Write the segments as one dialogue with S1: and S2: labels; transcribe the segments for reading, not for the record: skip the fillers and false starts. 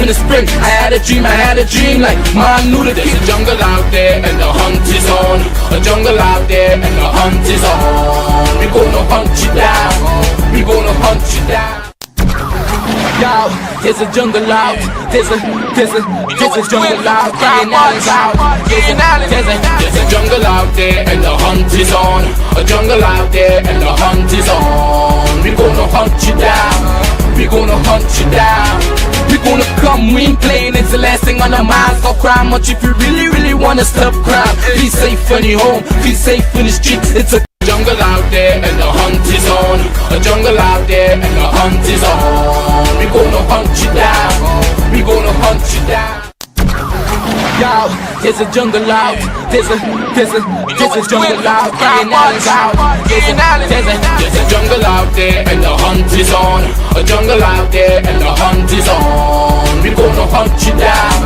S1: the spring. I had a dream like man knew that there's a jungle out there and the hunt is on. A jungle out there and the hunt is on. We gonna hunt you down. We gonna hunt you down. Yo, there's a jungle out. There's a jungle out. There's a jungle out there and the hunt is on. A jungle out there and the hunt is on. We gonna hunt you down. We gonna hunt you down. We gonna come, we ain't playing. It's the last thing on our minds. Go crime much if you really wanna stop crime. Be safe in your home, be safe in the streets. It's a jungle out there and the hunt is on. A jungle out there and the hunt is on. We gonna hunt you down. We gonna hunt you down. Yo, there's a jungle out. There's a jungle out. There's a jungle out there and the hunt is on. A jungle out there and the hunt is on. We gonna hunt you down.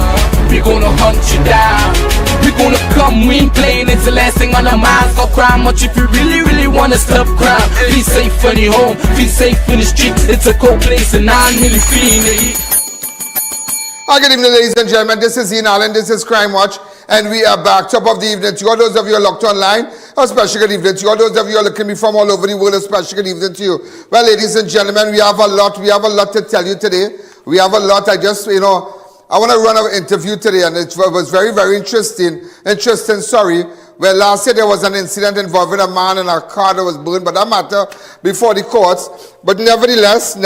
S1: We gonna hunt you down. We gonna come, we ain't playing. It's the last thing on our minds. Go crime much if you really wanna stop crime. Be safe in your home, be safe in the streets. It's a cold place and I'm really feeling it.
S2: Good evening, ladies and gentlemen. This is I.A.N. This is Crime Watch, and we are back. Top of the evening to all those of you who are locked online. A special good evening to you. All those of you who are looking at me from all over the world. A special good evening to you. Well, ladies and gentlemen, we have a lot to tell you today. We have a lot. I want to run an interview today, and it was very interesting. Well, last year there was an incident involving a man and a car that was burned, but that matter before the courts. But nevertheless,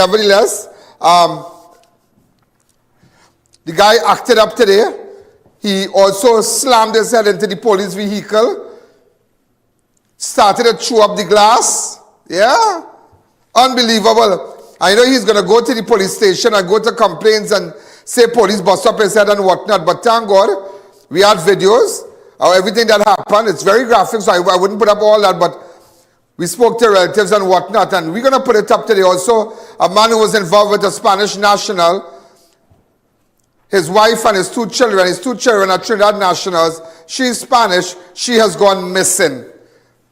S2: the guy acted up today. He also slammed his head into the police vehicle, started to chew up the glass. Yeah, unbelievable. I know he's going to go to the police station and go to complaints and say police bust up his head and whatnot. But thank God, we had videos of everything that happened. It's very graphic, so I wouldn't put up all that, but we spoke to relatives and whatnot, and we're going to put it up today. Also, a man who was involved with a Spanish national, his wife and his two children are Trinidad nationals. She's Spanish. She has gone missing.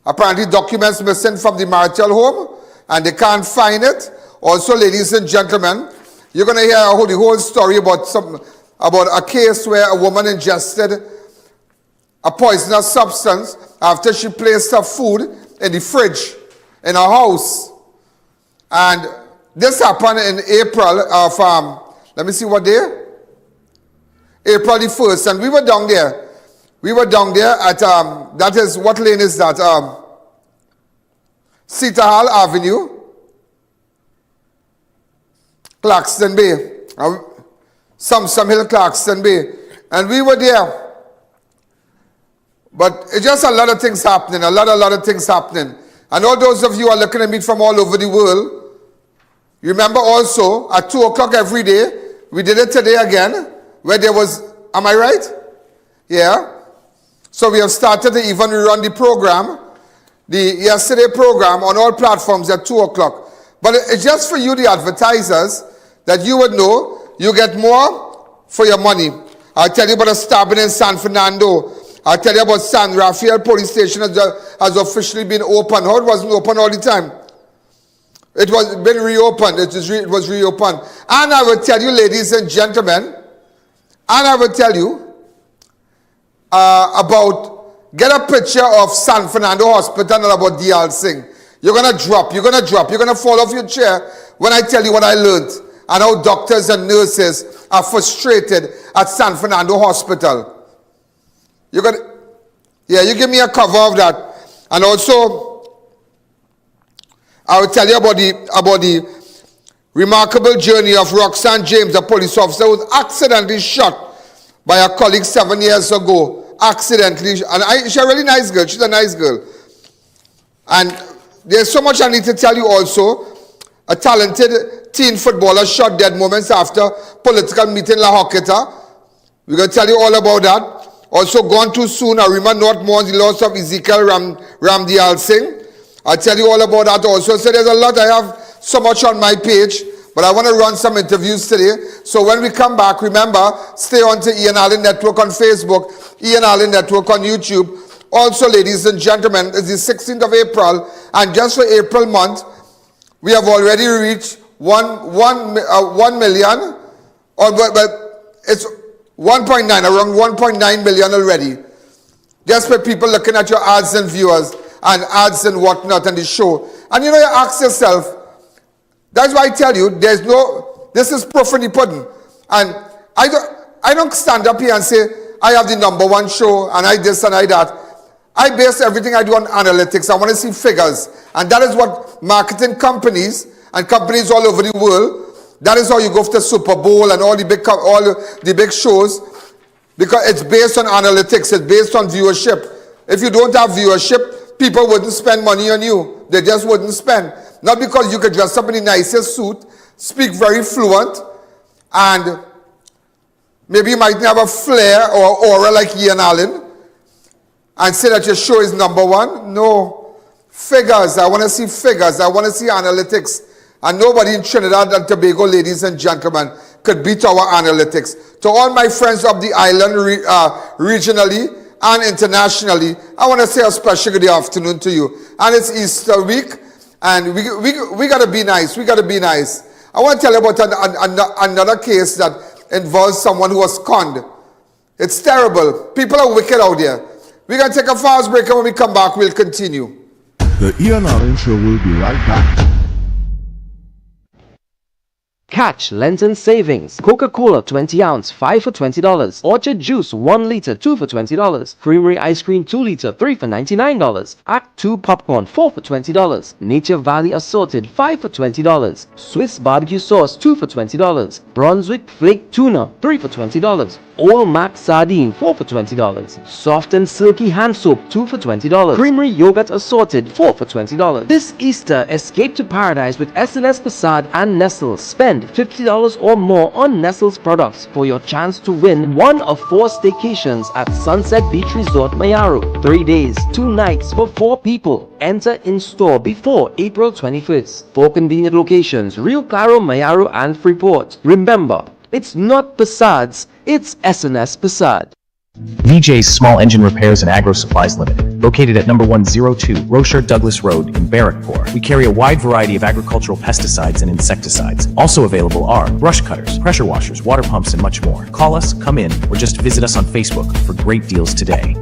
S2: Apparently documents missing from the marital home, and they can't find it. Also, ladies and gentlemen, you're going to hear the whole story about a case where a woman ingested a poisonous substance after she placed her food in the fridge in her house. And this happened in April of, let me see what day? April the 1st, and we were down there. We were down there at, that is, what lane is that? Hall Avenue, Claxton Bay, some Hill, Claxton Bay, and we were there. But it's just a lot of things happening, a lot of things happening. And all those of you who are looking at me from all over the world, you remember also at 2 o'clock every day, we did it today again, where there was, am I right? Yeah. So we have started to even rerun the program, the yesterday program on all platforms at 2 o'clock. But it's just for you, the advertisers, that you would know you get more for your money. I'll tell you about a stabbing in San Fernando. I'll tell you about San Rafael Police Station has officially been opened. How it wasn't open all the time? It was been reopened. It was reopened. And I will tell you, ladies and gentlemen, about, get a picture of San Fernando Hospital and about Ramdialsingh. You're going to drop. You're going to fall off your chair when I tell you what I learned and how doctors and nurses are frustrated at San Fernando Hospital. You give me a cover of that. And also, I will tell you about the remarkable journey of Roxanne James, a police officer who was accidentally shot by a colleague 7 years ago. Accidentally. And she's a really nice girl. She's a nice girl. And there's so much I need to tell you also. A talented teen footballer shot dead moments after political meeting in Horquetta. We're going to tell you all about that. Also, gone too soon, Arima North mourns the loss of Ezekiel Ramdialsingh. I'll tell you all about that also. So there's a lot. I have so much on my page, but I want to run some interviews today. So when we come back, remember, stay on to I.A.N. Network on Facebook, I.A.N. Network on YouTube. Also, ladies and gentlemen, it's the 16th of April, and just for April month, we have already reached 1 million, but it's 1.9, around 1.9 million already. Just for people looking at your ads and viewers and ads and whatnot and the show. And you ask yourself, that's why I tell you, this is proof in the pudding. And I don't stand up here and say, I have the #1 show and I this and I that. I base everything I do on analytics. I want to see figures. And that is what marketing companies and companies all over the world, that is how you go for the Super Bowl and all the big shows, because it's based on analytics, it's based on viewership. If you don't have viewership, people wouldn't spend money on you. They just wouldn't spend. Not because you could dress up in the nicest suit, speak very fluent, and maybe you might have a flair or aura like I.A.N, and say that your show is #1. No. Figures. I want to see figures. I want to see analytics. And nobody in Trinidad and Tobago, ladies and gentlemen, could beat our analytics. To all my friends of the island, regionally and internationally, I want to say a special good afternoon to you. And it's Easter week, and we got to be nice. We got to be nice. I want to tell you about another case that involves someone who was conned. It's terrible. People are wicked out there. We're going to take a fast break, and when we come back, we'll continue.
S3: The I.A.N Show will be right back.
S4: Catch Lenten savings. Coca-Cola 20 ounce, 5 for $20. Orchard juice 1 liter, 2 for $20. Creamery ice cream 2 liter, 3 for $99. Act 2 popcorn 4 for $20. Nature Valley assorted 5 for $20. Swiss barbecue sauce 2 for $20. Brunswick flake tuna 3 for $20. Old Mac sardine 4 for $20. Soft and silky hand soap 2 for $20. Creamery yogurt assorted 4 for $20. This Easter, escape to paradise with S&S Passade and Nestle. Spend $50 or more on Nestle's products for your chance to win one of 4 staycations at Sunset Beach Resort Mayaru. 3 days, 2 nights for 4 people. Enter in store before April 21st. 4 convenient locations: Rio Claro, Mayaru, and Freeport. Remember, it's not Passades, it's S&S Passade.
S5: VJ's Small Engine Repairs and Agro Supplies Limited, located at number 102 Rocher Douglas Road in Barrackpore. We carry a wide variety of agricultural pesticides and insecticides. Also available are brush cutters, pressure washers, water pumps, and much more. Call us, come in, or just visit us on Facebook for great deals today.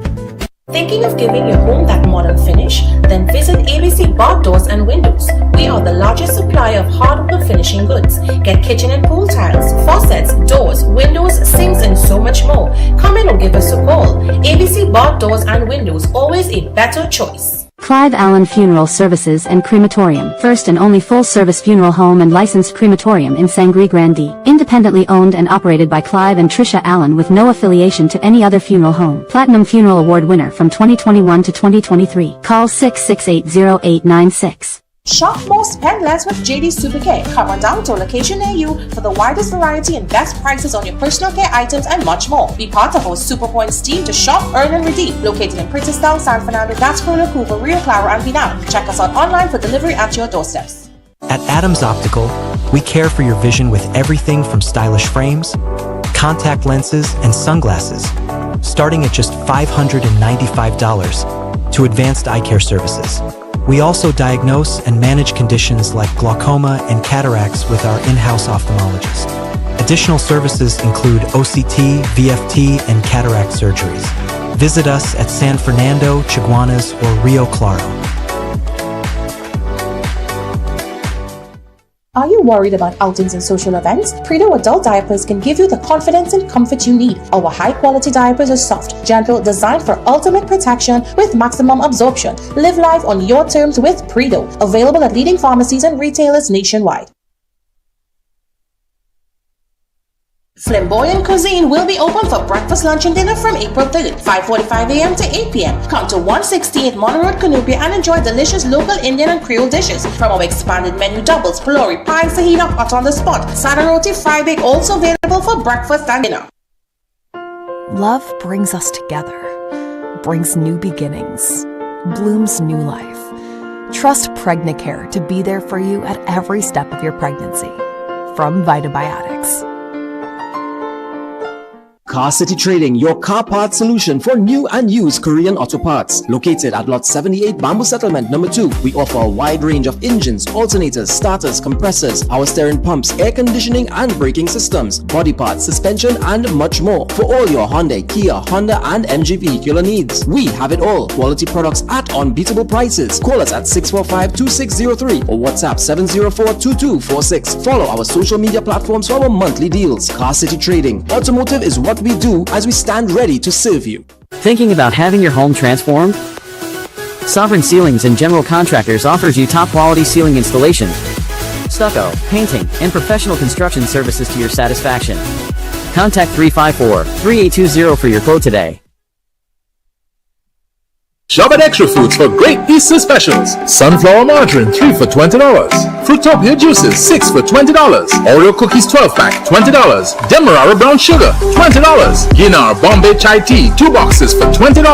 S6: Thinking of giving your home that modern finish? Then visit ABC Bar Doors and Windows. We are the largest supplier of hardwood finishing goods. Get kitchen and pool tiles, faucets, doors, windows, sinks, and so much more. Come in or give us a call. ABC Bar Doors and Windows, always a better choice.
S7: Clive Allen Funeral Services and Crematorium, first and only full-service funeral home and licensed crematorium in Sangre Grande. Independently owned and operated by Clive and Tricia Allen with no affiliation to any other funeral home. Platinum Funeral Award winner from 2021 to 2023. Call 668-0896.
S6: Shop more, spend less with JD Supercare. Come on down to a location near you for the widest variety and best prices on your personal care items and much more. Be part of our Super Points team to shop, earn, and redeem. Located in Princeton, San Fernando, Gasparilla, Cooper, Rio Claro, and Binam. Check us out online for delivery at your doorsteps.
S8: At Adams Optical, we care for your vision with everything from stylish frames, contact lenses, and sunglasses, starting at just $595 to advanced eye care services. We also diagnose and manage conditions like glaucoma and cataracts with our in-house ophthalmologist. Additional services include OCT, VFT, and cataract surgeries. Visit us at San Fernando, Chaguanas, or Rio Claro.
S6: Are you worried about outings and social events? Predo adult diapers can give you the confidence and comfort you need. Our high-quality diapers are soft, gentle, designed for ultimate protection with maximum absorption. Live life on your terms with Predo. Available at leading pharmacies and retailers nationwide. Flamboyant Cuisine will be open for breakfast, lunch, and dinner from April 3rd, 5:45 a.m. to 8 p.m. Come to 168 Mono Road, Cunupia, and enjoy delicious local Indian and Creole dishes from our expanded menu: doubles, pulori, pie, fajita, hot on the spot, sada roti, fry bake, also available for breakfast and dinner.
S9: Love brings us together, brings new beginnings, blooms new life. Trust Pregnacare to be there for you at every step of your pregnancy. From Vitabiotics.
S10: Car City Trading, your car parts solution for new and used Korean auto parts. Located at Lot 78 Bamboo Settlement number 2, we offer a wide range of engines, alternators, starters, compressors, power steering pumps, air conditioning and braking systems, body parts, suspension and much more. For all your Hyundai, Kia, Honda and MG vehicular needs, we have it all. Quality products at unbeatable prices. Call us at 645-2603 or WhatsApp 704-2246. Follow our social media platforms for our monthly deals. Car City Trading. Automotive is what we do, as we stand ready to serve you.
S11: Thinking about having your home transformed? Sovereign Ceilings and General Contractors offers you top quality ceiling installation, stucco, painting, and professional construction services to your satisfaction. Contact 354-3820 for your quote today.
S12: Shop at Extra Foods for great Easter specials. Sunflower margarine 3 for $20. Fruitopia juices 6 for $20. Oreo cookies 12-pack $20. Demerara brown sugar $20. Guyana Bombay chai tea 2 boxes for $20.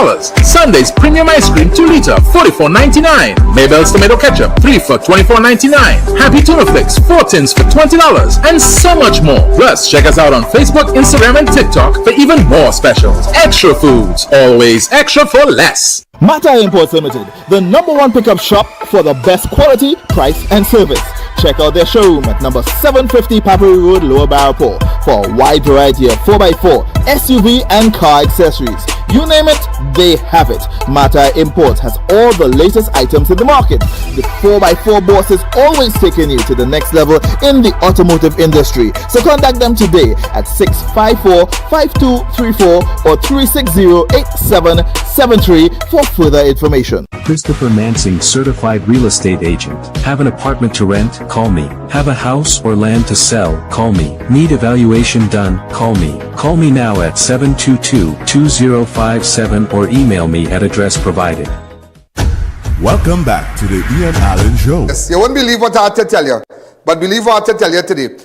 S12: Sunday's premium ice cream 2 liter $44.99. Mabel's tomato ketchup 3 for $24.99. Happy tuna flakes 4 tins for $20, and so much more. Plus, check us out on Facebook, Instagram, and TikTok for even more specials. Extra Foods, always extra for less.
S13: Mata Imports Limited, the #1 pickup shop for the best quality, price and service. Check out their showroom at number 750 Papuri Road, Lower Barrapore for a wide variety of 4x4, SUV and car accessories. You name it, they have it. Mata Imports has all the latest items in the market. The 4x4 boss is always taking you to the next level in the automotive industry. So contact them today at 654-5234 or 360-8773 for further information.
S5: Christopher Mansing, certified real estate agent. Have an apartment to rent? Call me. Have a house or land to sell? Call me. Need evaluation done? Call me. Call me now at 722-2057 or email me at address provided.
S3: Welcome back to the Ian Allen Show.
S2: Yes, you won't believe what I have to tell you, but believe what I have to tell you today.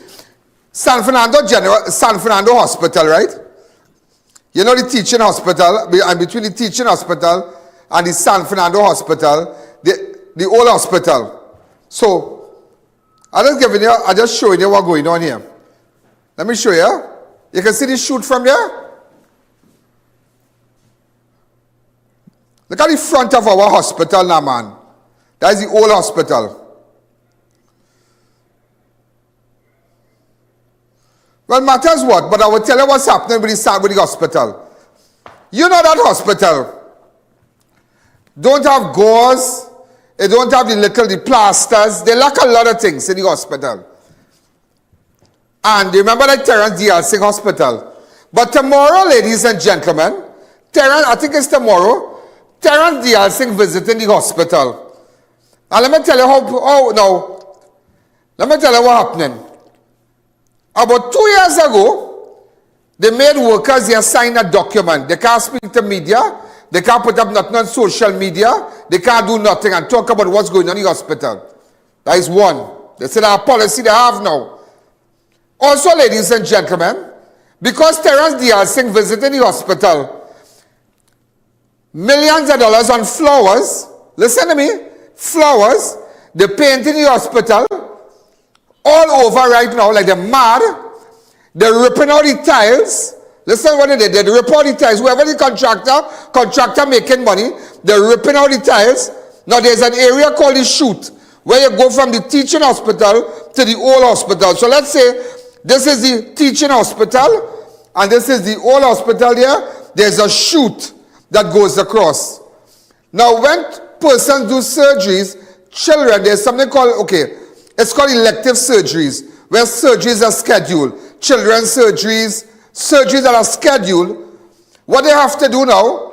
S2: San Fernando Hospital, right? You know the teaching hospital, and between the teaching hospital and the San Fernando Hospital, the old hospital. So, I'm just showing you what's going on here. Let me show you. You can see the shoot from there. Look at the front of our hospital now, man. That is the old hospital. Well, matters what, but I will tell you what's happening with the hospital. You know that hospital don't have gauze, they don't have the plasters, they lack a lot of things in the hospital. And remember that Terrence Dialsingh Hospital. But tomorrow, ladies and gentlemen, I think it's tomorrow, Terrence Dialsingh visiting the hospital. And let me tell you let me tell you what happening. About 2 years ago, they made workers here sign a document. They can't speak to media. They can't put up nothing on social media. They can't do nothing and talk about what's going on in the hospital. That is one. They said our policy they have now. Also, ladies and gentlemen, because Terrence Dialsingh visited the hospital, millions of dollars on flowers, listen to me, flowers, they painted the hospital all over right now like they're mad. They're ripping out the tiles. Listen what they did. They rip out the tiles. Whoever the contractor making money, they're ripping out the tiles. Now there's an area called the chute where you go from the teaching hospital to the old hospital. So let's say this is the teaching hospital and this is the old hospital here. There's a chute that goes across. Now when persons do surgeries, children, there's something called, it's called elective surgeries, where surgeries are scheduled. Children's surgeries that are scheduled. What they have to do now,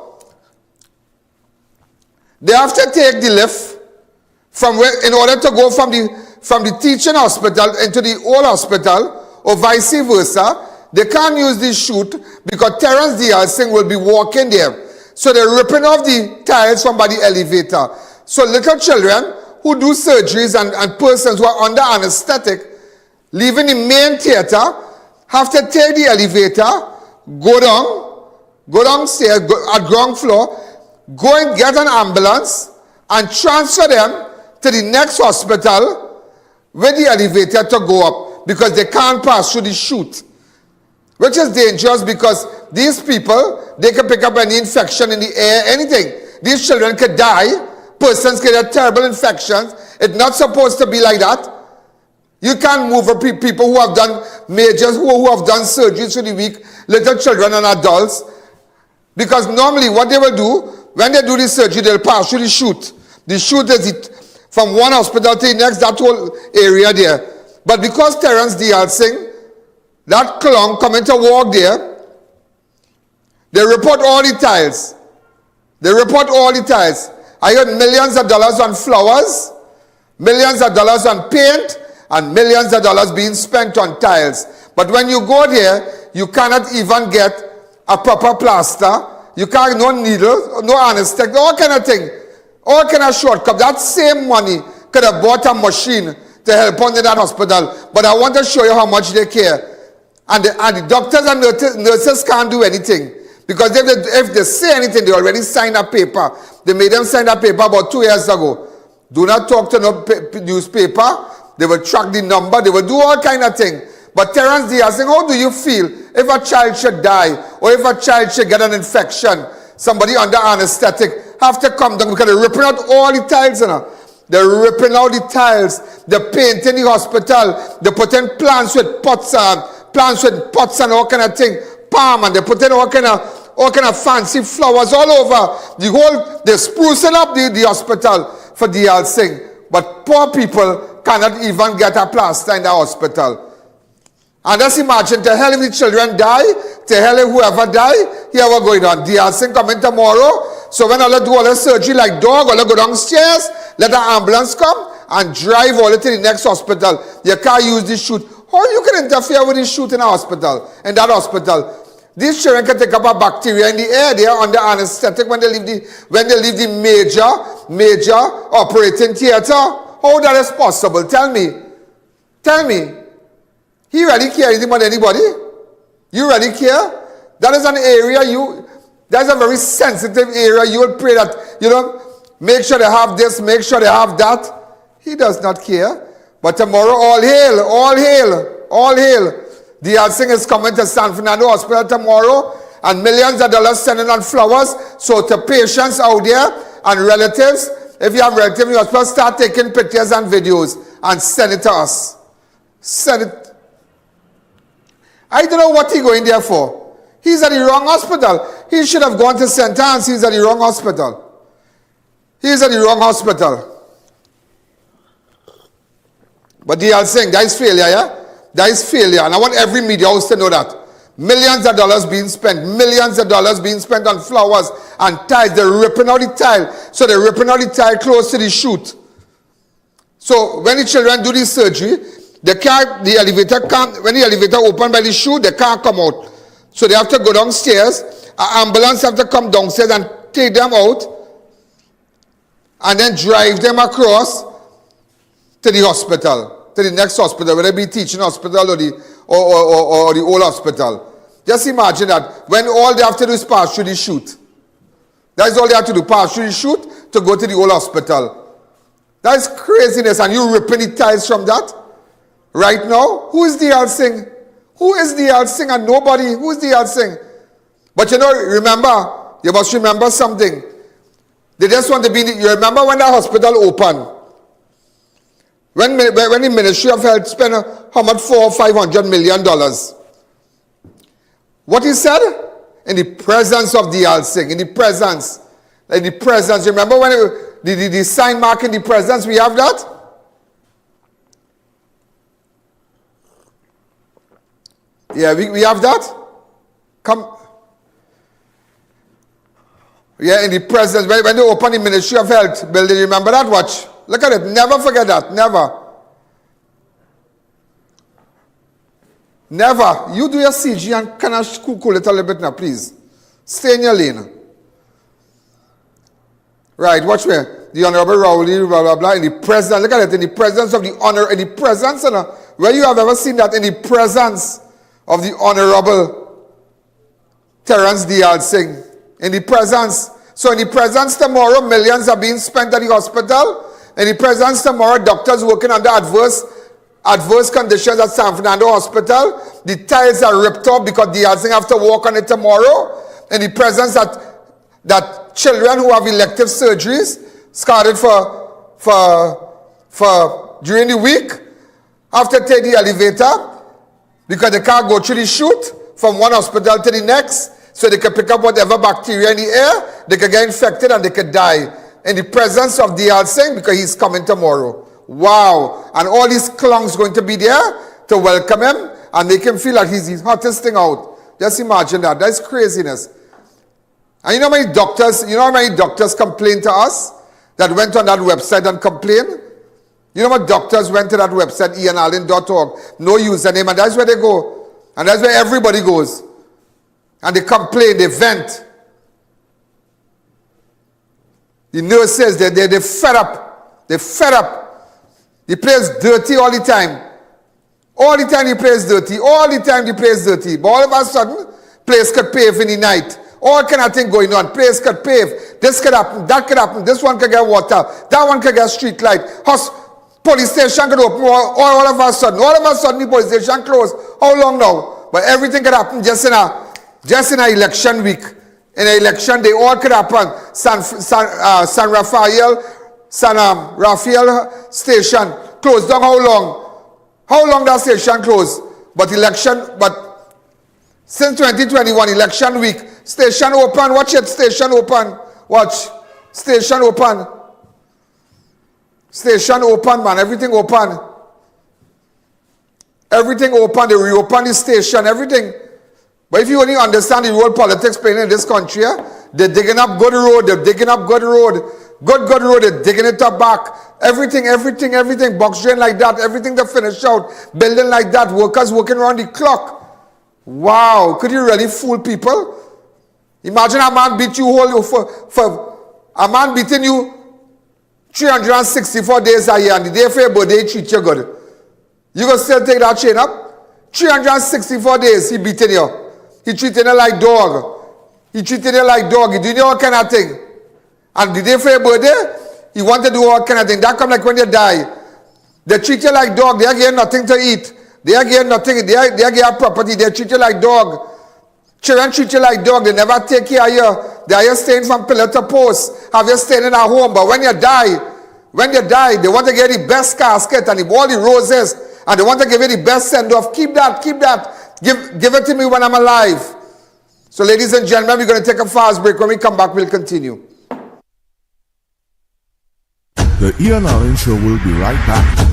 S2: they have to take the lift in order to go from the teaching hospital into the old hospital, or vice versa. They can't use the chute because Terrence Dialsingh will be walking there. So they're ripping off the tiles from by the elevator. So little children who do surgeries and persons who are under anesthetic, leaving the main theater, have to take the elevator, go downstairs at ground floor, go and get an ambulance and transfer them to the next hospital with the elevator to go up because they can't pass through the chute, which is dangerous because these people, they can pick up any infection in the air, anything. These children could die. Persons can get terrible infections. It's not supposed to be like that. You can't move people who have done majors, who have done surgeries for the weak, little children and adults. Because normally what they will do, when they do the surgery, they'll pass through the chute. The chute is from one hospital to the next, that whole area there. But because Terrence Dialsingh, that clown coming to walk there, they report all the tiles. They report all the tiles. I heard millions of dollars on flowers, millions of dollars on paint, and millions of dollars being spent on tiles. But when you go there, you cannot even get a proper plaster. You can't, no needle, no anesthetic, all kind of thing. All kind of shortcut. That same money could have bought a machine to help on in that hospital. But I want to show you how much they care. And the doctors and nurses can't do anything. Because if they say anything, they already signed a paper. They made them sign a paper about 2 years ago. Do not talk to no newspaper. They will track the number. They will do all kind of things. But Terrence Dialsingh, how do you feel if a child should die or if a child should get an infection? Somebody under anesthetic have to come down because they're ripping out all the tiles. You know? They're ripping out the tiles. They're painting the hospital. They're putting plants with pots and all kind of thing. Palm, and they're putting all kind of fancy flowers all over. They're sprucing up the hospital for Dialsingh. But poor people cannot even get a plaster in the hospital. And just imagine, to hell if the children die, to hell if whoever die, here we're going on. Dialsingh coming tomorrow. So when all do all the surgery like dog, all go downstairs, let the ambulance come and drive all to the next hospital. You can't use this chute. How you can interfere with this chute in a hospital, in that hospital? These children can take up a bacteria in the air. They are under anesthetic when they leave the major operating theater. How that is possible? Tell me. He really care anything about anybody? You really care? That is an area that's a very sensitive area. You will pray that, make sure they have this, make sure they have that. He does not care. But tomorrow, all hail. Dialsingh is coming to San Fernando Hospital tomorrow, and millions of dollars sending on flowers. So to patients out there and relatives, if you have relatives in the hospital, start taking pictures and videos and send it to us. Send it. I don't know what he's going there for. He's at the wrong hospital. He should have gone to St. Anne's. He's at the wrong hospital. But Dialsingh, that is failure, yeah? That is failure. And I want every media house to know that. Millions of dollars being spent on flowers and tiles. They're ripping out the tile. So they're ripping out the tile close to the chute. So when the children do the surgery, when the elevator open by the chute, they can't come out. So they have to go downstairs. An ambulance have to come downstairs and take them out and then drive them across to the hospital, to the next hospital, whether it be teaching hospital or the old hospital. Just imagine that when all they have to do is pass through the chute. That is all they have to do, pass through the chute to go to the old hospital. That is craziness, and you ripping the tiles from that? Right now, who is Dialsingh? Who is Dialsingh and nobody? Who is Dialsingh? But you must remember something. They just want to be, you remember when that hospital opened? When the Ministry of Health spent how much, $400 or $500 million? What he said? In the presence of Dialsingh, in the presence. Remember when the sign mark in the presence, we have that? Yeah, we have that. Come. Yeah, in the presence, when they open the Ministry of Health building, remember that? Watch. Look at it. Never forget that. Never. You do your CG and kind of cool it a little bit now, please. Stay in your lane. Right, watch me. The Honorable Rowley, blah, blah, blah, in the presence. Look at it. In the presence of the honor, in the presence, where you have ever seen that? In the presence of the Honorable Terrence Dialsingh. In the presence. So in the presence tomorrow, millions are being spent at the hospital. In the presence tomorrow, doctors working under adverse adverse conditions at San Fernando Hospital. The tiles are ripped off because Ramdialsingh have to walk on it tomorrow. In the presence that children who have elective surgeries started for during the week have to take the elevator because they can't go through the chute from one hospital to the next, so they can pick up whatever bacteria in the air, they can get infected and they could die in the presence of Ramdialsingh because he's coming tomorrow. Wow. And all these clowns going to be there to welcome him and make him feel like he's the hottest thing out. Just imagine that. That's craziness. And you know how many doctors complained to us that went on that website and complained? You know what doctors went to that website, ianallen.org, no username, and that's where they go. And that's where everybody goes. And they complain, they vent. The nurses, they're fed up. They're fed up. The place dirty all the time. All the time the place dirty. All the time the place dirty. But all of a sudden, place could pave in the night. All kind of thing going on. Place could pave. This could happen. That could happen. This one could get water. That one could get street light. Police station could open all of a sudden. All of a sudden the police station closed. How long now? But everything could happen just in a election week. In an election day, all could happen. San Rafael station closed down. How long? How long that station closed? But since 2021, election week, station open. Watch it, station open. Watch. Station open. Station open, man. Everything open. Everything open. They reopen the station. Everything. But if you only understand the role politics playing in this country, they're digging up good road. They're digging up good road. Good road. They're digging it up back. Everything. Box drain like that. Everything to finish out. Building like that. Workers working around the clock. Wow. Could you really fool people? Imagine a man beat you a man beating you 364 days a year, and the day for your birthday, he treat you good. You gonna still take that chain up? 364 days he beating you. He treating you like dog. He treating you like dog. He doing all kind of thing. And the day for your birthday, he want to do all kind of thing. That come like when you die. They treat you like dog. They are getting nothing to eat. They are getting nothing. They are getting property. They treat you like dog. Children treat you like dog. They never take care of you. They are just staying from pillar to post. Have you staying in a home. But when you die, they want to get the best casket and all the roses. And they want to give you the best send-off. Keep that. Give it to me when I'm alive. So ladies and gentlemen, we're going to take a fast break. When we come back, we'll continue.
S3: The I.A.N. Show will be right back.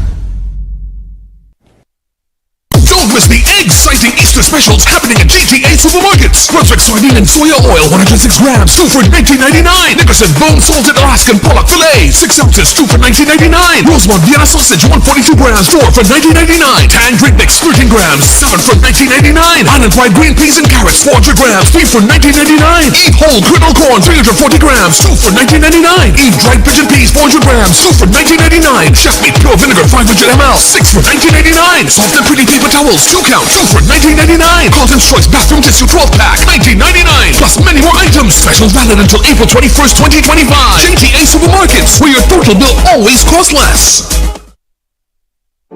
S12: Don't miss the exciting Easter specials happening at GTA Supermarkets. Brunswick soybean and soya oil, 106 grams, 2 for $19.99. Nickerson bone salted Alaskan pollock fillet, 6 ounces, 2 for $19.99. Rosemont Vienna sausage, 142 grams, 4 for $19.99. Tan drink mix, 13 grams, 7 for $19.99. Island fried green peas and carrots, 400 grams, 3 for $19.99. Eat whole kernel corn, 340 grams, 2 for $19.99. Eat dried pigeon peas, 400 grams, 2 for $19.99. Chef made pure vinegar, 500 ml, 6 for $19.99. Soft and pretty paper towels, 2 count, 2 for $19.99. Carlton's Choice bathroom tissue 12 pack, $19.99. Plus many more items. Specials valid until April 21st, 2025. GTA Supermarkets, where your total bill always costs less.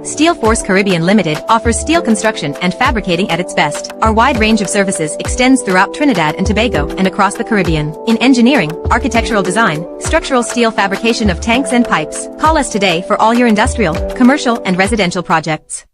S14: Steel Force Caribbean Limited offers steel construction and fabricating at its best. Our wide range of services extends throughout Trinidad and Tobago and across the Caribbean. In engineering, architectural design, structural steel fabrication of tanks and pipes. Call us today for all your industrial, commercial, and residential projects.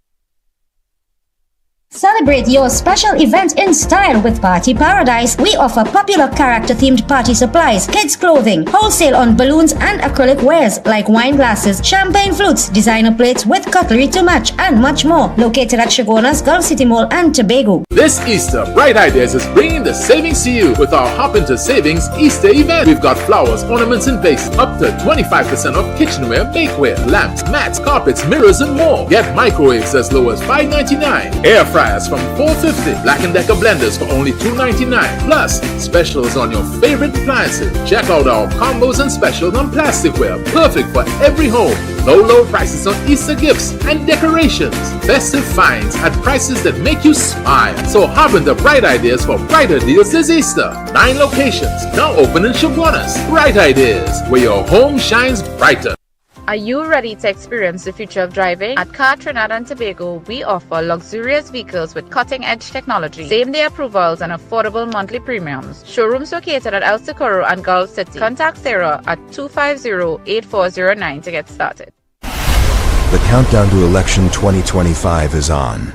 S15: Celebrate your special event in style with Party Paradise. We offer popular character-themed party supplies, kids clothing, wholesale on balloons and acrylic wares like wine glasses, champagne flutes, designer plates with cutlery to match, and much more. Located at Chagona's Gulf City Mall and Tobago.
S12: This Easter, Bright Ideas is bringing the savings to you with our Hop Into Savings Easter event. We've got flowers, ornaments, and vases, up to 25% off kitchenware, bakeware, lamps, mats, carpets, mirrors, and more. Get microwaves as low as $5.99. Air fryers from $4.50. Black & Decker blenders for only $2.99. Plus, specials on your favorite appliances. Check out our combos and specials on plasticware. Perfect for every home. Low prices on Easter gifts and decorations. Festive finds at prices that make you smile. So hop into Bright Ideas for brighter deals this Easter. 9 locations, now open in Chaguanas. Bright Ideas, where your home shines brighter.
S16: Are you ready to experience the future of driving? At Car Trinidad and Tobago, we offer luxurious vehicles with cutting-edge technology, same-day approvals, and affordable monthly premiums. Showrooms located at El Socorro and Gulf City. Contact Sarah at 250-8409 to get started.
S17: The countdown to election 2025 is on.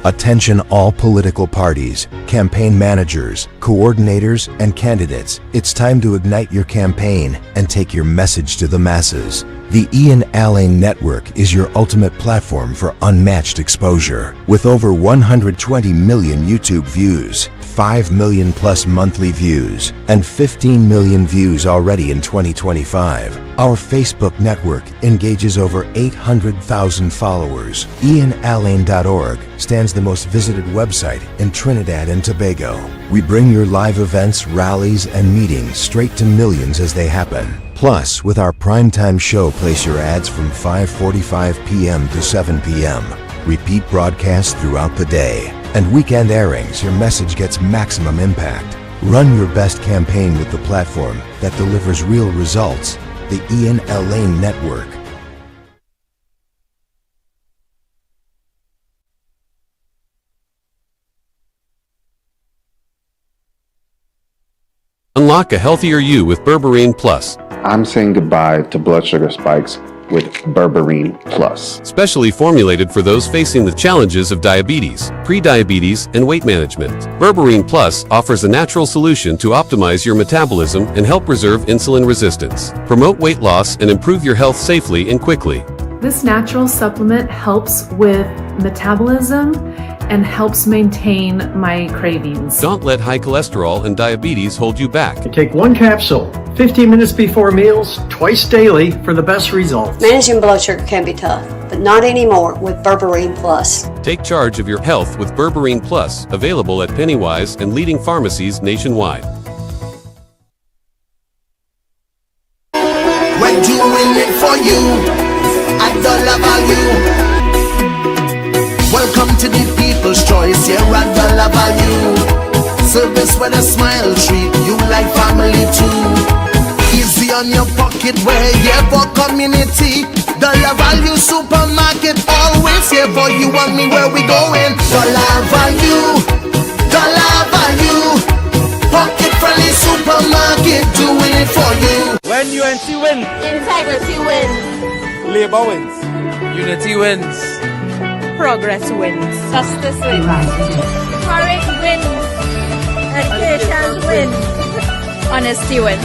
S17: Attention all political parties, campaign managers, coordinators, and candidates. It's time to ignite your campaign and take your message to the masses. The I.A.N network is your ultimate platform for unmatched exposure. With over 120 million YouTube views, 5 million plus monthly views, and 15 million views already in 2025. Our Facebook network engages over 800,000 followers. IANALAN.org stands the most visited website in Trinidad and Tobago. We bring your live events, rallies, and meetings straight to millions as they happen. Plus, with our primetime show, place your ads from 5:45 p.m. to 7 p.m. Repeat broadcasts throughout the day. And weekend airings, your message gets maximum impact. Run your best campaign with the platform that delivers real results. The I.A.N network.
S18: Unlock a healthier you with Berberine Plus.
S19: I'm saying goodbye to blood sugar spikes with Berberine Plus.
S18: Specially formulated for those facing the challenges of diabetes, pre-diabetes, and weight management. Berberine Plus offers a natural solution to optimize your metabolism and help preserve insulin resistance, promote weight loss, and improve your health safely and quickly.
S20: This natural supplement helps with metabolism and helps maintain my cravings.
S18: Don't let high cholesterol and diabetes hold you back.
S21: Take one capsule 15 minutes before meals, twice daily for the best results.
S22: Managing blood sugar can be tough, but not anymore with Berberine Plus.
S18: Take charge of your health with Berberine Plus, available at Pennywise and leading pharmacies nationwide.
S23: We're doing it for you at dollar value. Welcome to the People's Choice here at dollar value. Service with a smile, treat you like family too. Easy on your pocket, we're here for community. Dollar Value Supermarket, always here for you and me. Where we going? Dollar Value, Dollar Value. Pocket friendly supermarket, doing it for you.
S24: When UNC wins,
S25: integrity wins.
S24: Labor wins, unity wins,
S25: progress wins, justice wins, courage wins, education wins, honesty wins,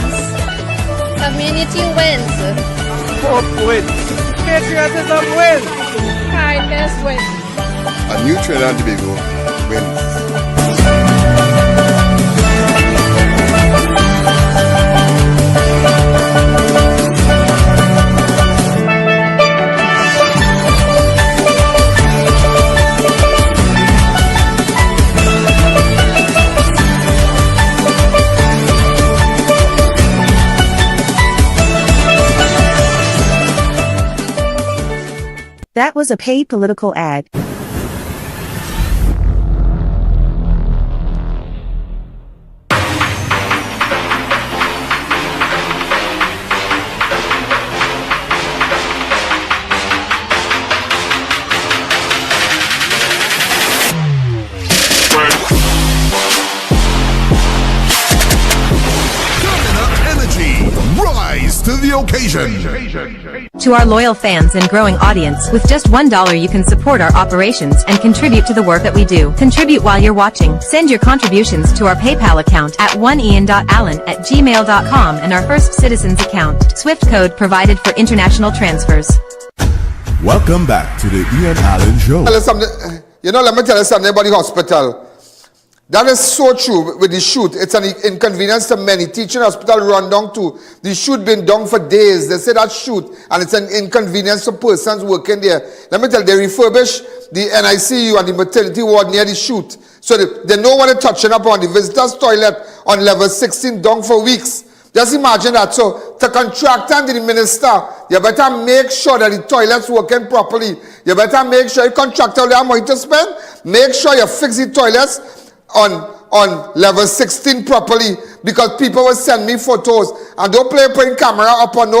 S25: community wins,
S24: hope wins, patriotism wins,
S25: kindness wins.
S26: A new Trinidad and Tobago wins.
S27: That was a paid political ad.
S3: To the occasion.
S14: To our loyal fans and growing audience, with just $1 you can support our operations and contribute to the work that we do. Contribute while you're watching. Send your contributions to our PayPal account at oneian.allen@gmail.com and our First Citizens account. Swift code provided for international transfers.
S3: Welcome back to the I.A.N Allen Show.
S2: Let me tell you something about the hospital. That is so true with the shoot. It's an inconvenience to many. Teaching hospital run down too. The shoot been down for days. They say that shoot, and it's an inconvenience to persons working there. Let me tell you, they refurbish the NICU and the maternity ward near the shoot. So they know what they're touching up on. The visitors' toilet on level 16 down for weeks. Just imagine that. So the contractor and the minister, you better make sure that the toilet's working properly. You better make sure your contractor will have money to spend. Make sure you fix the toilets on level 16 properly, because people will send me photos and don't putting camera up on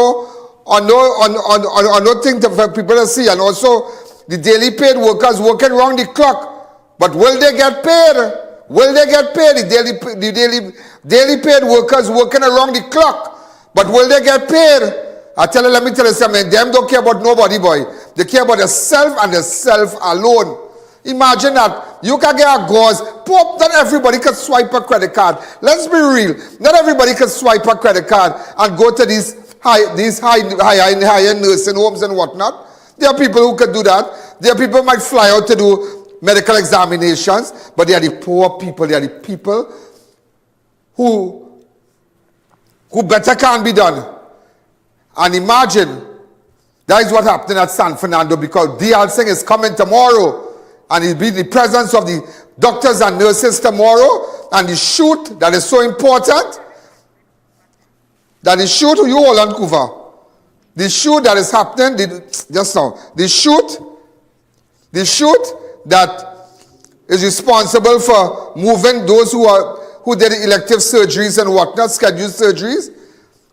S2: or no thing for people to see. And also the daily paid workers working round the clock. But will they get paid? Will they get paid? The daily paid workers working around the clock. But will they get paid? Let me tell you something. Them don't care about nobody, boy. They care about themselves and themselves alone. Imagine that. You can get a gauze. Pope, not everybody can swipe a credit card. Let's be real. Not everybody can swipe a credit card and go to these high-end nursing homes and whatnot. There are people who can do that. There are people who might fly out to do medical examinations, but they are the poor people. They are the people who better can't be done. And imagine, that is what happened at San Fernando, because Ramdialsingh is coming tomorrow. And he'll be in the presence of the doctors and nurses tomorrow. And the shoot that is so important. That the shoot, you hold on, Kuva. The shoot that is happening, just now. The shoot that is responsible for moving those who did elective surgeries and whatnot, scheduled surgeries,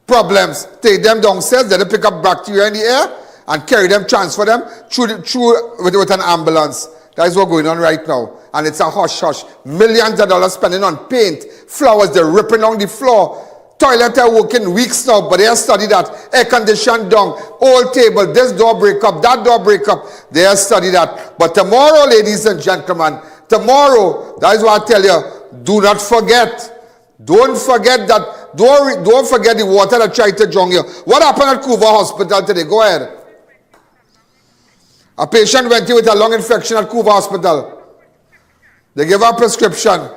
S2: problems. Take them downstairs, then they pick up bacteria in the air and carry them, transfer them with an ambulance. That is what's going on right now. And it's a hush-hush. Millions of dollars spending on paint, flowers, they're ripping on the floor. Toilet are working weeks now, but they have studied that. Air conditioned down, old table, this door break up, that door break up. They have studied that. But tomorrow, ladies and gentlemen, tomorrow, that is what I tell you, do not forget. Don't forget that, don't forget the water that tried to drown you. What happened at Kuva Hospital today? Go ahead. A patient went in with a lung infection at Kuva Hospital. They gave her a prescription.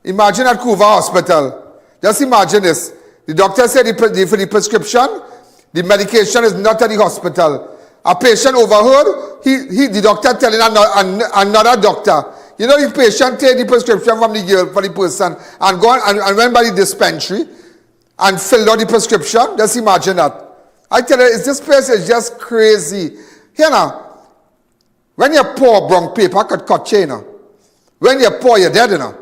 S2: Imagine at Kuva Hospital. Just imagine this. The doctor said for the prescription, the medication is not at the hospital. A patient overheard, the doctor telling another doctor, you know, the patient take the prescription from the girl for the person and go on and went by the dispensary and filled out the prescription. Just imagine that. I tell you, this place is just crazy. Here now, when you're poor, brown paper could cut you, you know. When you're poor, you're dead, you know.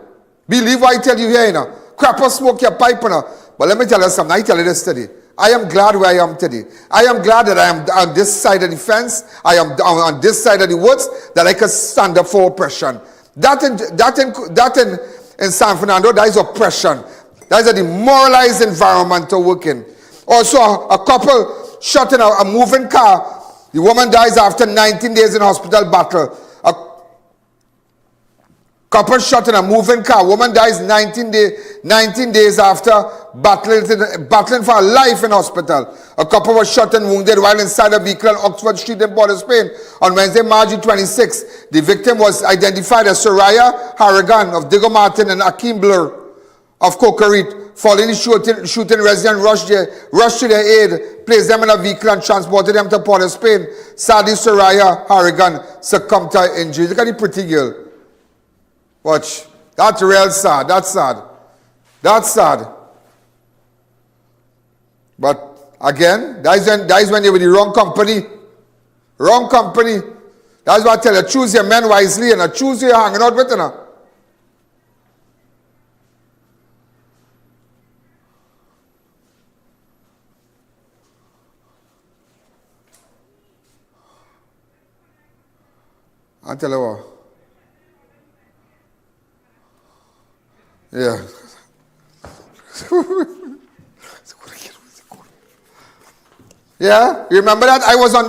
S2: Believe what I tell you here, you know. Crap or smoke your pipe, you know. But let me tell you something. I tell you this today. I am glad where I am today. I am glad that I am on this side of the fence. I am on this side of the woods, that I can stand up for oppression. That in San Fernando, that is oppression. That is a demoralized environment to work in. Also, a couple shot in a moving car. The woman dies after 19 days in hospital battle. A couple shot in a moving car. Woman dies 19 days after battling for her life in hospital. A couple was shot and wounded while inside a vehicle on Oxford Street in Port of Spain. On Wednesday, March 26, the victim was identified as Soraya Harrigan of Diego Martin and Akeem Blur of Cocorit. Following the shooting, residents rushed to their aid, placed them in a vehicle and transported them to Port of Spain. Sadly, Soraya Harrigan succumbed to her injuries. Look at the pretty girl. Watch. That's real sad. That's sad. That's sad. But again, that is when you're with the wrong company. Wrong company. That's what I tell you. Choose your men wisely and choose who you're hanging out with. You know? I tell you what. Yeah. Yeah, you remember that? I was on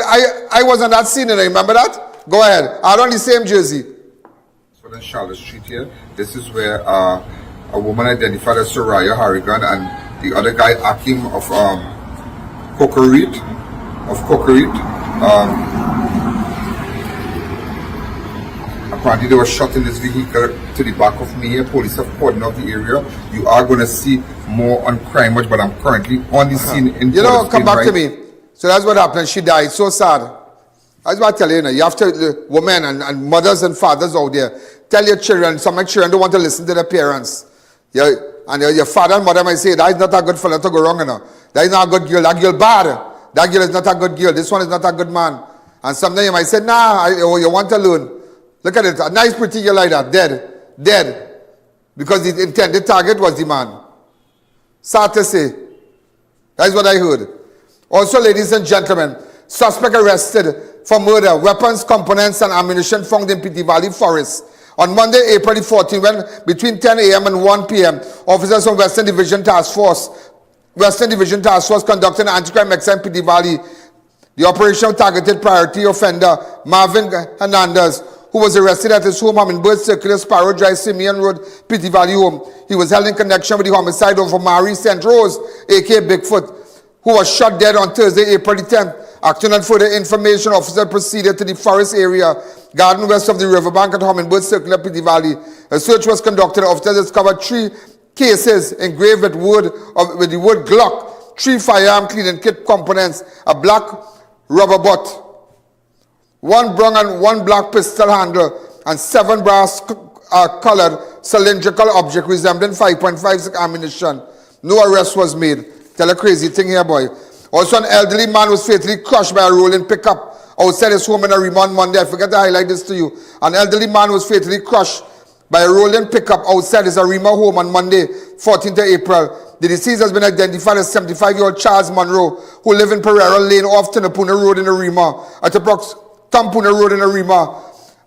S2: that scene, and I remember that. Go ahead. I had on the same jersey.
S1: So on Charlotte Street here, this is where a woman identified as Soraya Harrigan and the other guy Akeem of Cocorit. Apparently they were shot in this vehicle to the back of me here. Police have cordoned off the area. You are going to see more on Crime Watch, but I'm currently on the scene in
S2: come back to me. So that's what happened. She died. So sad. That's what I tell you. You have to, women and mothers and fathers out there, tell your children. Some of my children don't want to listen to their parents. And your father and mother might say, that is not a good fella to go wrong. You know. That is not a good girl. That girl bad. That girl is not a good girl. This one is not a good man. And sometimes you might say, nah, you want to learn. Look at it. A nice pretty girl like that, dead. dead because the intended target was the man. Sad to say. That is what I heard. Also, ladies and gentlemen, suspect arrested for murder, weapons, components, and ammunition found in Piti Valley Forest. On Monday, April the 14th, when between 10 a.m. and 1 p.m., officers from Western Division Task Force conducted an anti-crime exercise in Piti Valley. The operation targeted priority offender Marvin Hernandez, who was arrested at his home Hummingbird Circular, Sparrow Drive, Simeon Road, Piti Valley home. He was held in connection with the homicide of Omari St. Rose, a.k.a. Bigfoot, who was shot dead on Thursday, April the 10th. Acting on further information, officers proceeded to the forest area, garden west of the riverbank at Hummingbird Circular, Piti Valley. A search was conducted. Officers discovered 3 cases engraved with the word Glock, 3 firearm cleaning kit components, a black rubber butt, 1 brown and 1 black pistol handle, and 7 brass colored cylindrical object resembling 5.56 ammunition. No arrest was made. Tell a crazy thing here, boy. Also, an elderly man was fatally crushed by a rolling pickup outside his home in Arima on Monday. I forgot to highlight this to you. An elderly man was fatally crushed by a rolling pickup outside his Arima home on Monday, 14th April. The deceased has been identified as 75-year-old Charles Monroe, who lived in Pereira Lane off Tampuna Road in Arima,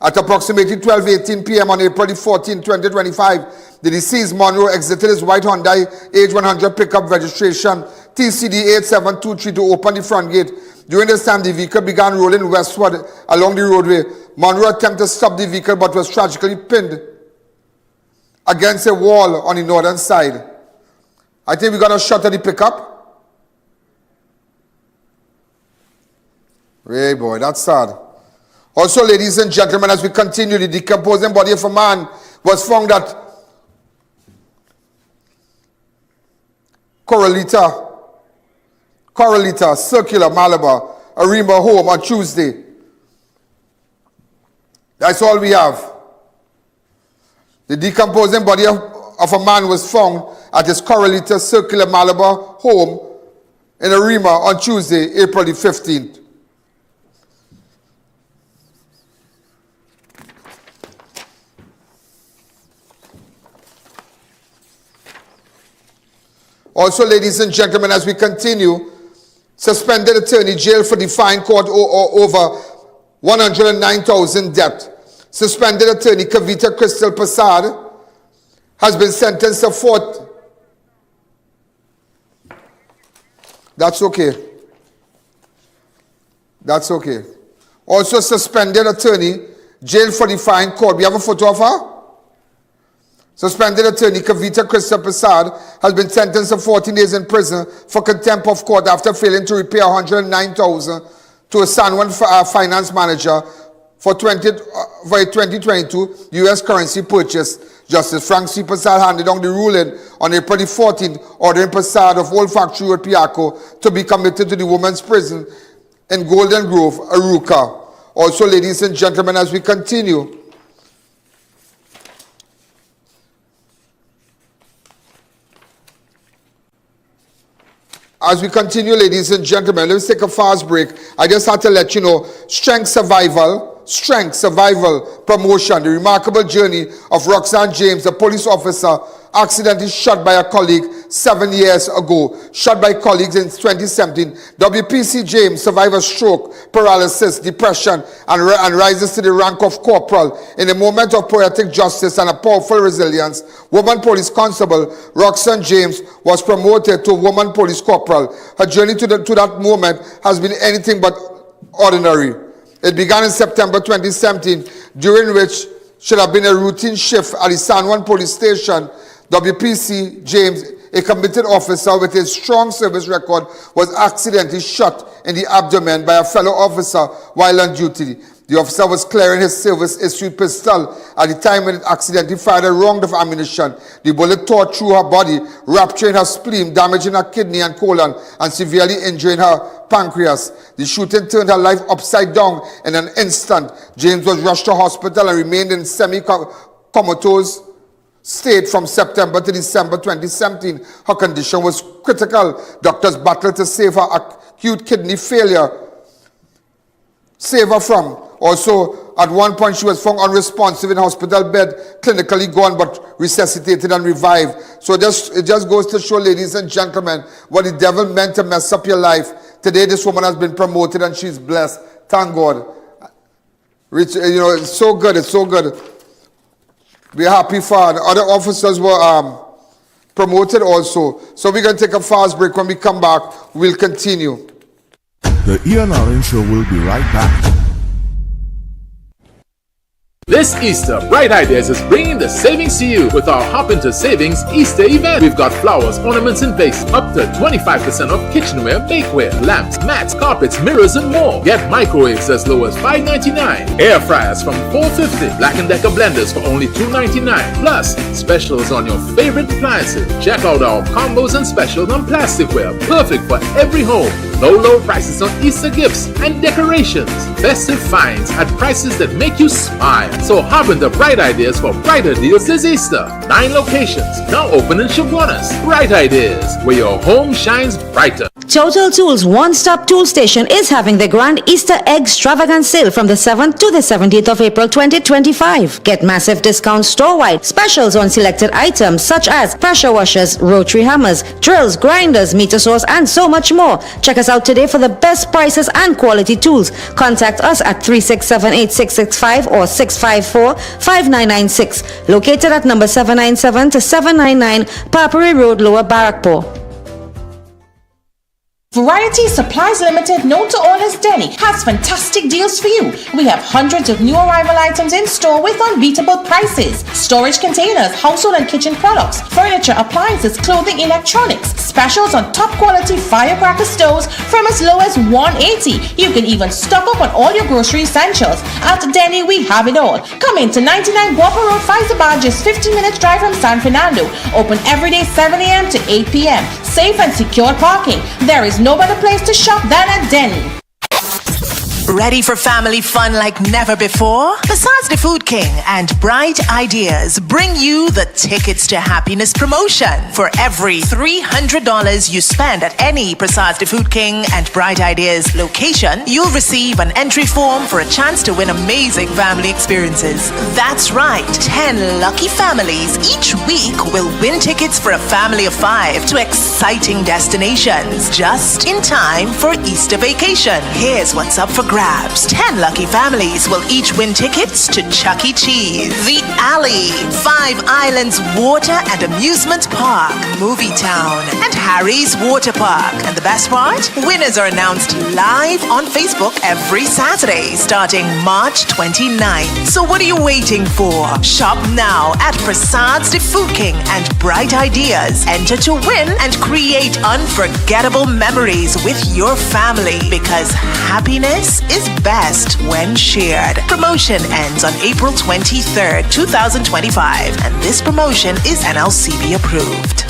S2: at approximately 12:18 p.m. on April 14, 2025. The deceased Monroe exited his white Hyundai age 100 pickup registration TCD 8723 to open the front gate. During this time, the vehicle began rolling westward along the roadway. Monroe attempted to stop the vehicle but was tragically pinned against a wall on the northern side. I think we got a shot at the pickup. Hey boy, that's sad. Also, ladies and gentlemen, as we continue, the decomposing body of a man was found at Corralita, Circular, Malabar, Arima home on Tuesday. That's all we have. The decomposing body of a man was found at his Corralita, Circular, Malabar home in Arima on Tuesday, April the 15th. Also, ladies and gentlemen, as we continue, suspended attorney jailed for defying court over 109,000 debt. Suspended attorney Kavita Crystal Prasad has been sentenced to 4. That's okay. That's okay. Also, suspended attorney jailed for defying court. We have a photo of her? Suspended attorney Kavita Crystal Prasad has been sentenced to 14 days in prison for contempt of court after failing to repay $109,000 to a San Juan finance manager for a 2022 U.S. currency purchase. Justice Frank C. Prasad handed down the ruling on April the 14th, ordering Prasad of Old Factory Road, Piaco, to be committed to the women's prison in Golden Grove, Aruca. Also, ladies and gentlemen, as we continue, ladies and gentlemen, let's take a fast break. I just had to let you know, Strength Survival Promotion, the remarkable journey of Roxanne James, a police officer accidentally shot by a colleague 7 years ago. Shot by colleagues in 2017. WPC James survived a stroke, paralysis, depression, and rises to the rank of corporal. In a moment of poetic justice and a powerful resilience, woman police constable Roxanne James was promoted to woman police corporal. Her journey to that moment has been anything but ordinary. It began in September 2017, during which should have been a routine shift at the San Juan police station. WPC James, a committed officer with a strong service record, was accidentally shot in the abdomen by a fellow officer while on duty. The officer was clearing his service-issued pistol at the time when it accidentally fired a round of ammunition. The bullet tore through her body, rupturing her spleen, damaging her kidney and colon, and severely injuring her pancreas. The shooting turned her life upside down in an instant. James was rushed to hospital and remained in semi-comatose state from September to December 2017. Her condition was critical. Doctors battled to save her acute kidney failure. Save her from. Also, At one point, she was found unresponsive in hospital bed, clinically gone, but resuscitated and revived. So it just goes to show, ladies and gentlemen, what the devil meant to mess up your life. Today, this woman has been promoted and she's blessed. Thank God. Rich, it's so good. It's so good. We're happy for her. Other officers were promoted also. So we're going to take a fast break. When we come back, we'll continue.
S3: The I.A.N. Show will be right back.
S12: This Easter, Bright Ideas is bringing the savings to you with our Hop Into Savings Easter event. We've got flowers, ornaments, and vases, up to 25% off kitchenware, bakeware, lamps, mats, carpets, mirrors, and more. Get microwaves as low as $5.99, air fryers from $4.50, Black & Decker blenders for only $2.99, plus specials on your favorite appliances. Check out our combos and specials on plasticware, perfect for every home. Low prices on Easter gifts and decorations. Festive finds at prices that make you smile. So hop into Bright Ideas for brighter deals this Easter. 9 locations, now open in Chaguanas. Bright Ideas, where your home shines brighter.
S15: Total Tools One-Stop Tool Station is having the Grand Easter Egg Extravagant Sale from the 7th to the 17th of April 2025. Get massive discounts store-wide, specials on selected items such as pressure washers, rotary hammers, drills, grinders, meter saws, and so much more. Check us out today for the best prices and quality tools. Contact us at 367-8665 or 654-5996. Located at number 797 to 799 Papuri Road, Lower Barrackpore.
S4: Variety Supplies Limited, known to all as Denny, has fantastic deals for you. We have hundreds of new arrival items in store with unbeatable prices. Storage containers, household and kitchen products, furniture, appliances, clothing, electronics. Specials on top quality firecracker stoves from as low as $180. You can even stock up on all your grocery essentials. At Denny, we have it all. Come in to 99 Guapa Road, Faizabad, just 15 minutes drive from San Fernando. Open every day 7 a.m. to 8 p.m. Safe and secure parking. There is no better place to shop than at Denny.
S6: Ready for family fun like never before? Besides the Food King and Bright Ideas bring you the Tickets to Happiness promotion. For every $300 you spend at any Besides the Food King and Bright Ideas location, you'll receive an entry form for a chance to win amazing family experiences. That's right, 10 lucky families each week will win tickets for a family of 5 to exciting destinations just in time for Easter vacation. Here's what's up for grabs. 10 lucky families will each win tickets to Chuck E. Cheese, The Alley, 5 Islands Water and Amusement Park, Movie Town, and Harry's Water Park. And the best part? Winners are announced live on Facebook every Saturday starting March 29th. So what are you waiting for? Shop now at Prasad's The Food King and Bright Ideas. Enter to win and create unforgettable memories with your family, because happiness is best when shared. Promotion ends on April 23rd, 2025, and this promotion is NLCB approved.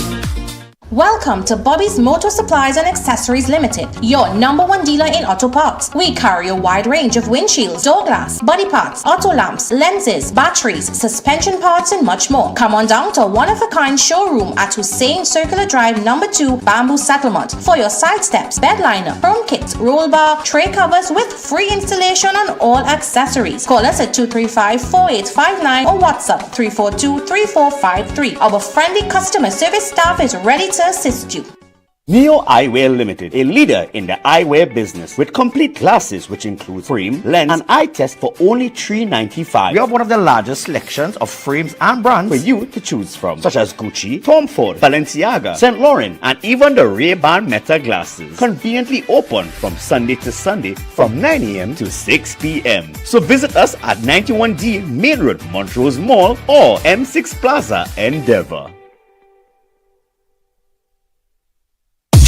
S4: Welcome to Bobby's Motor Supplies and Accessories Limited, your #1 dealer in auto parts. We carry a wide range of windshields, door glass, body parts, auto lamps, lenses, batteries, suspension parts, and much more. Come on down to a one-of-a-kind showroom at Hussein Circular Drive, number 2, Bamboo Settlement, for your side steps, bed liner, chrome kits, roll bar, tray covers with free installation on all accessories. Call us at 235-4859 or WhatsApp 342-3453. Our friendly customer service staff is ready to assist you.
S7: Neo Eyewear Limited, a leader in the eyewear business with complete glasses which include frame, lens, and eye test for only $395. We have one of the largest selections of frames and brands for you to choose from, such as Gucci, Tom Ford, Balenciaga, St. Laurent, and even the Ray-Ban Meta glasses. Conveniently open from Sunday to Sunday from 9 a.m. to 6 p.m. So visit us at 91D Main Road, Montrose Mall, or M6 Plaza, Endeavour.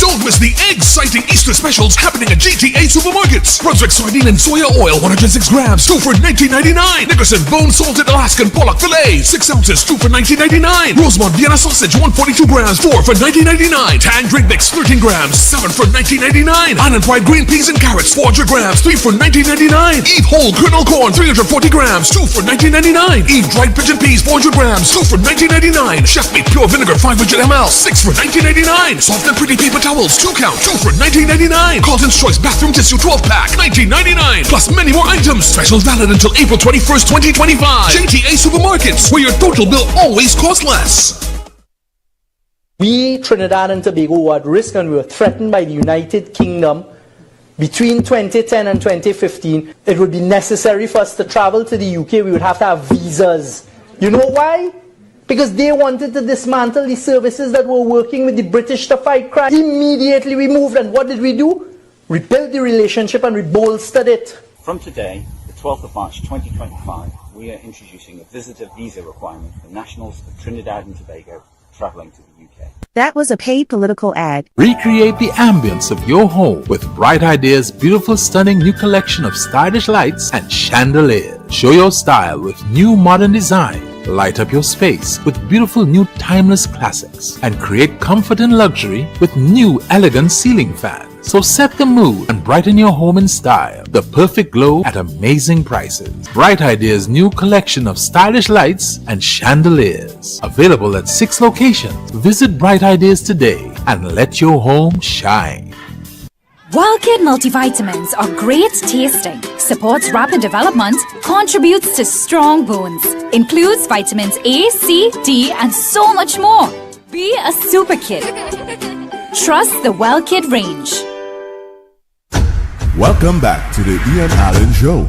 S8: Don't miss the exciting Easter specials happening at GTA Supermarkets. Brunswick sardine and soya oil, 106 grams, 2 for $19.99. Nickerson bone salted Alaskan pollock fillet, 6 ounces, 2 for $19.99. Rosemont Vienna sausage, 142 grams, 4 for $19.99. Tang drink mix, 13 grams, 7 for $19.99. Island fried green peas and carrots, 400 grams, 3 for $19.99. Eve whole kernel corn, 340 grams, 2 for $19.99. Eve dried pigeon peas, 400 grams, 2 for $19.99. Chef made pure vinegar, 500 ml, 6 for $19.99. Soft and pretty paper towels, 2 count, 2 for $19.99. Carlton's Choice Bathroom Tissue 12-pack, $19.99. Plus many more items. Specials valid until April 21st, 2025. JTA Supermarkets, where your total bill always costs less.
S5: We, Trinidad and Tobago, were at risk and we were threatened by the United Kingdom. Between 2010 and 2015, it would be necessary for us to travel to the UK. We would have to have visas. You know why? Because they wanted to dismantle the services that were working with the British to fight crime. Immediately we moved, and what did we do? We built the relationship and we bolstered it.
S9: From today, the 12th of March 2025, we are introducing a visitor visa requirement for nationals of Trinidad and Tobago traveling to the UK.
S27: That was a paid political ad.
S12: Recreate the ambience of your home with Bright Ideas' beautiful, stunning new collection of stylish lights and chandeliers. Show your style with new modern design. Light up your space with beautiful new timeless classics and create comfort and luxury with new elegant ceiling fans. So set the mood and brighten your home in style. The perfect glow at amazing prices. Bright Ideas' new collection of stylish lights and chandeliers. Available at 6 locations. Visit Bright Ideas today and let your home shine.
S10: WellKid multivitamins are great tasting, supports rapid development, contributes to strong bones, includes vitamins A, C, D, and so much more. Be a super kid. Trust the WellKid range.
S3: Welcome back to the Ian Allen Show.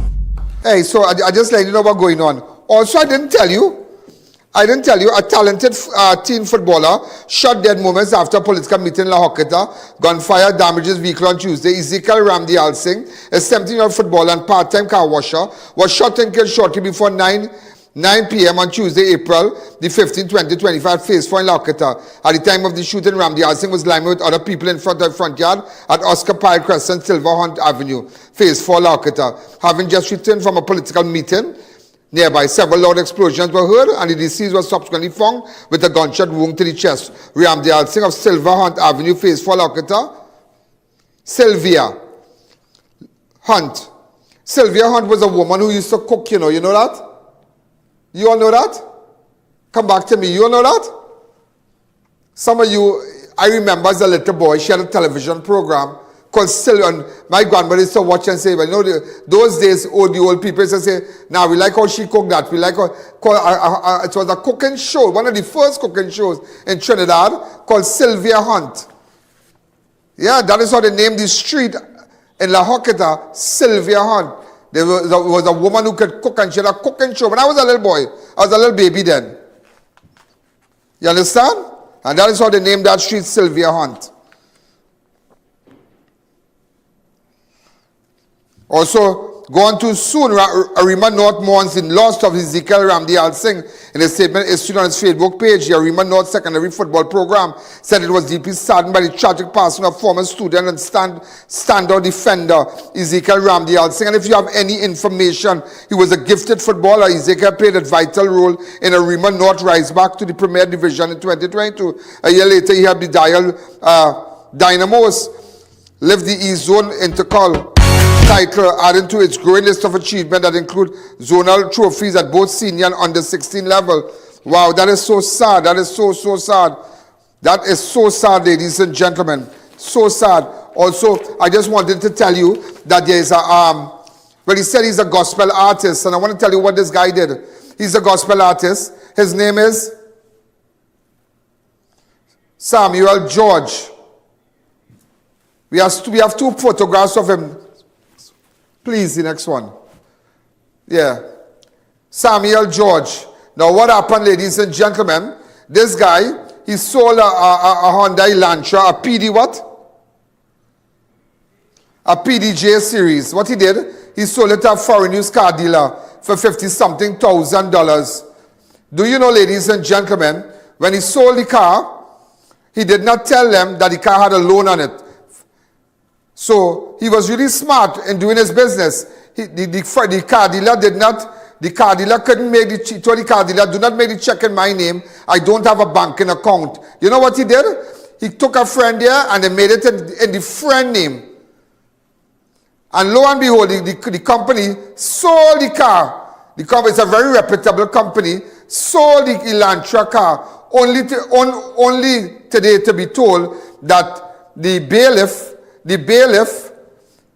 S2: Hey, so I just let you know what's going on. Also, I didn't tell you, a talented teen footballer shot dead moments after a political meeting in La Horquetta. Gunfire damages vehicle on Tuesday. Ezekiel Ramdialsingh, a 17-year-old footballer and part-time car washer, was shot and killed shortly before 9 p.m. on Tuesday, April the 15th, 2025, Phase 4 in La Horquetta. At the time of the shooting, Ramdialsingh was lying with other people in front of the front yard at Oscar Pyle Crescent, Silvia Hunt Avenue, Phase 4, La Horquetta. Having just returned from a political meeting nearby, several loud explosions were heard, and the deceased was subsequently found with a gunshot wound to the chest. Ramdialsingh of Silvia Hunt Avenue, Phase 4, La Horquetta. Silvia Hunt. Silvia Hunt was a woman who used to cook, you know that? You all know that? Come back to me. You all know that? Some of you, I remember as a little boy, she had a television program called Silvia. And my grandmother used to watch and say, well, those days, the old people used to say, now we like how she cooked that. We like how, it was a cooking show, one of the first cooking shows in Trinidad called Silvia Hunt. Yeah, that is how they named the street in La Horquetta, Silvia Hunt. There was a woman who could cook, and she had a cooking show. When I was a little boy, I was a little baby then. You understand? And that is how they named that street Silvia Hunt. Also, gone too soon, Arima North mourns the loss of Ezekiel Ramdialsingh. In a statement issued on his Facebook page, the Arima North Secondary Football Program said it was deeply saddened by the tragic passing of former student and standout defender Ezekiel Ramdialsingh. And if you have any information, he was a gifted footballer. Ezekiel played a vital role in Arima North rise back to the Premier Division in 2022. A year later, he helped the Dynamos lift the East Zone Intercol title, adding to its growing list of achievements that include zonal trophies at both senior and under 16 level. Wow, that is so sad. That is so sad. That is so sad, ladies and gentlemen. So sad. Also, I just wanted to tell you that there is a, well, he said he's a gospel artist, and I want to tell you what this guy did. He's a gospel artist. His name is Samuel George. We have 2 photographs of him. Please, the next one. Yeah. Samuel George. Now, what happened, ladies and gentlemen? This guy, he sold a Hyundai Elantra, a PD what? A PDJ series. What he did, he sold it to a foreign used car dealer for $50-something thousand. Do you know, ladies and gentlemen, when he sold the car, he did not tell them that the car had a loan on it. So he was really smart in doing his business. The car dealer did not, the car dealer couldn't make the, told the car dealer, do not make the check in my name. I don't have a banking account. You know what he did? He took a friend there and they made it in the friend name. And lo and behold, the company sold the car. The company is a very reputable company, sold the Elantra car, only today to be told that the bailiff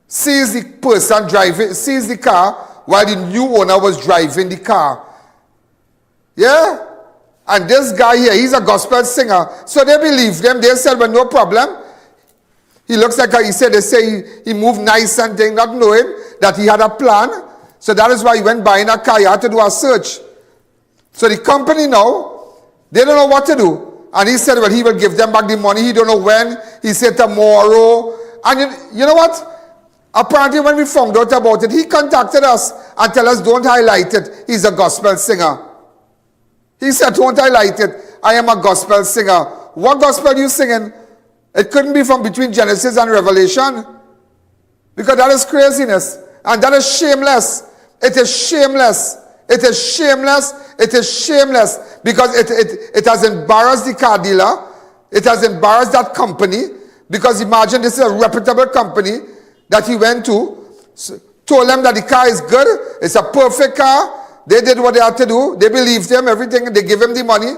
S2: sees the person driving, sees the car while the new owner was driving the car. Yeah? And this guy here, he's a gospel singer. So they believed him. They said, well, no problem. He looks like, they say he moved nice and thing, not knowing that he had a plan. So that is why he went buying a car. He had to do a search. So the company now, they don't know what to do. And he said, well, he will give them back the money. He don't know when. He said tomorrow. And you know what? Apparently when we found out about it, he contacted us and tell us, don't highlight it. He's a gospel singer. He said, don't highlight it. I am a gospel singer. What gospel are you singing? It couldn't be from between Genesis and Revelation. Because that is craziness. And that is shameless. It is shameless. It is shameless. It is shameless. Because it has embarrassed the car dealer. It has embarrassed that company. Because imagine this is a reputable company that he went to. Told them that the car is good. It's a perfect car. They did what they had to do. They believed him, everything. They gave him the money.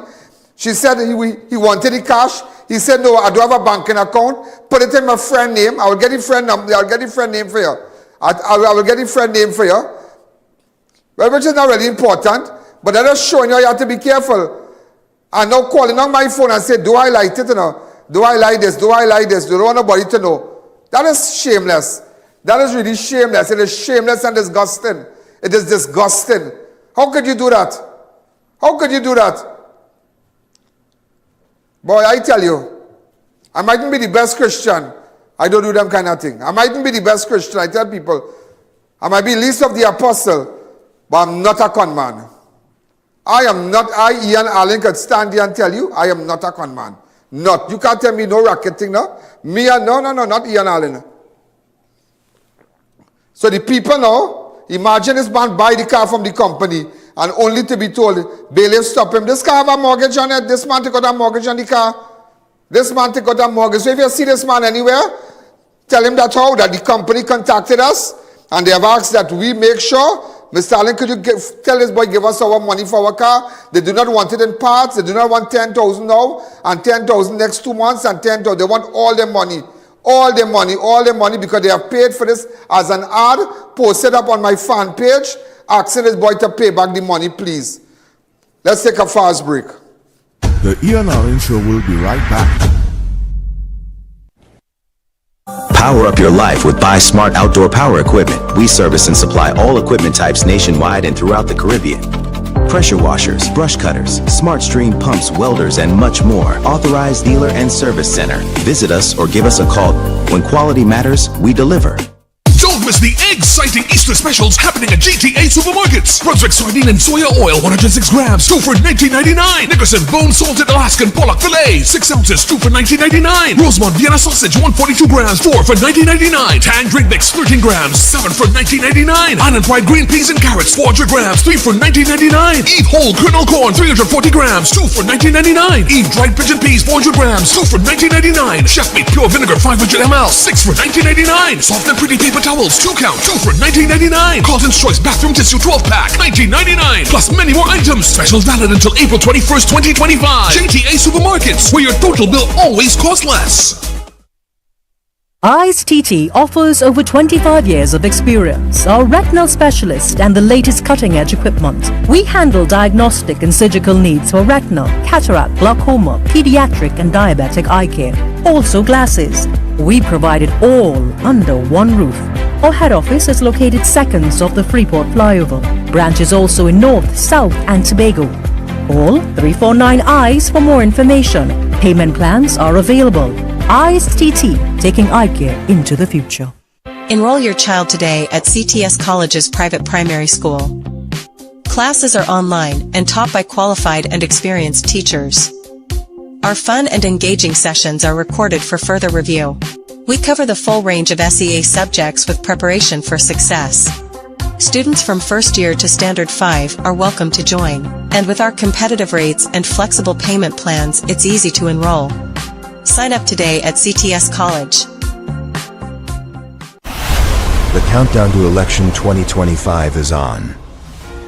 S2: She said he wanted the cash. He said, no, I don't have a banking account. Put it in my friend name. I will get the friend number. I'll get the friend name for you. I will get the friend name for you. Well, which is not really important. But that is showing you have to be careful. And now calling on my phone and say, do I like it? Do I like this? Do I like this? Do I want nobody to know? That is shameless. That is really shameless. It is shameless and disgusting. It is disgusting. How could you do that? How could you do that? Boy, I tell you, I mightn't be the best Christian. I don't do them kind of thing. I mightn't be the best Christian. I tell people, I might be least of the apostle, but I'm not a con man. I.A.N. Allen could stand here and tell you, I am not a con man. Not. You can't tell me no racketing, no? No, not A.A.N. Allen. So the people now, imagine this man buy the car from the company and only to be told, bailiff stop him. This car have a mortgage on it. This man take out a mortgage on the car. This man take out a mortgage. So if you see this man anywhere, tell him that the company contacted us and they have asked that we make sure, Mr. Allen, could you tell this boy, give us our money for our car? They do not want it in parts. They do not want 10,000 now and 10,000 next 2 months and 10,000. They want all their money. All their money because they have paid for this as an ad posted up on my fan page asking this boy to pay back the money, please. Let's take a fast break.
S3: The A.N. Allen Show will be right back.
S11: Power up your life with Buy Smart Outdoor Power Equipment. We service and supply all equipment types nationwide and throughout the Caribbean. Pressure washers, brush cutters, smart stream pumps, welders, and much more. Authorized dealer and service center. Visit us or give us a call. When quality matters, we deliver.
S8: Don't miss the exciting Easter specials happening at GTA supermarkets. Brunswick sardine and soya oil, 106 grams, 2 for $19.99. Nickerson bone salted Alaskan pollock fillet, 6 ounces, 2 for $19.99. Rosemont Vienna sausage, 142 grams, 4 for $19.99. Tang drink mix, 13 grams, 7 for $19.99. Island fried green peas and carrots, 400 grams, 3 for $19.99. Eve whole kernel corn, 340 grams, 2 for $19.99. Eve dried pigeon peas, 400 grams, 2 for $19.99. Chef made pure vinegar, 500 ml, 6 for $19.99. Soft and pretty paper towels, 2 count, 2 for $19.99. Carlton's Choice bathroom tissue 12 pack, $19.99. Plus many more items. Specials valid until April 21st, 2025. JTA Supermarkets, where your total bill always costs less.
S13: I.A.N. TT offers over 25 years of experience, are a retinal specialist and the latest cutting-edge equipment. We handle diagnostic and surgical needs for retinal, cataract, glaucoma, pediatric and diabetic eye care. Also glasses. We provide it all under one roof. Our head office is located seconds off the Freeport flyover. Branches also in North, South and Tobago. Call 349 EYES for more information. Payment plans are available. I.A.N. TT, taking eye care into the future.
S14: Enroll your child today at CTS College's private primary school. Classes are online and taught by qualified and experienced teachers. Our fun and engaging sessions are recorded for further review. We cover the full range of SEA subjects with preparation for success. Students from first year to standard 5 are welcome to join, and with our competitive rates and flexible payment plans, it's easy to enroll. Sign up today at CTS College.
S16: The countdown to election 2025 is on.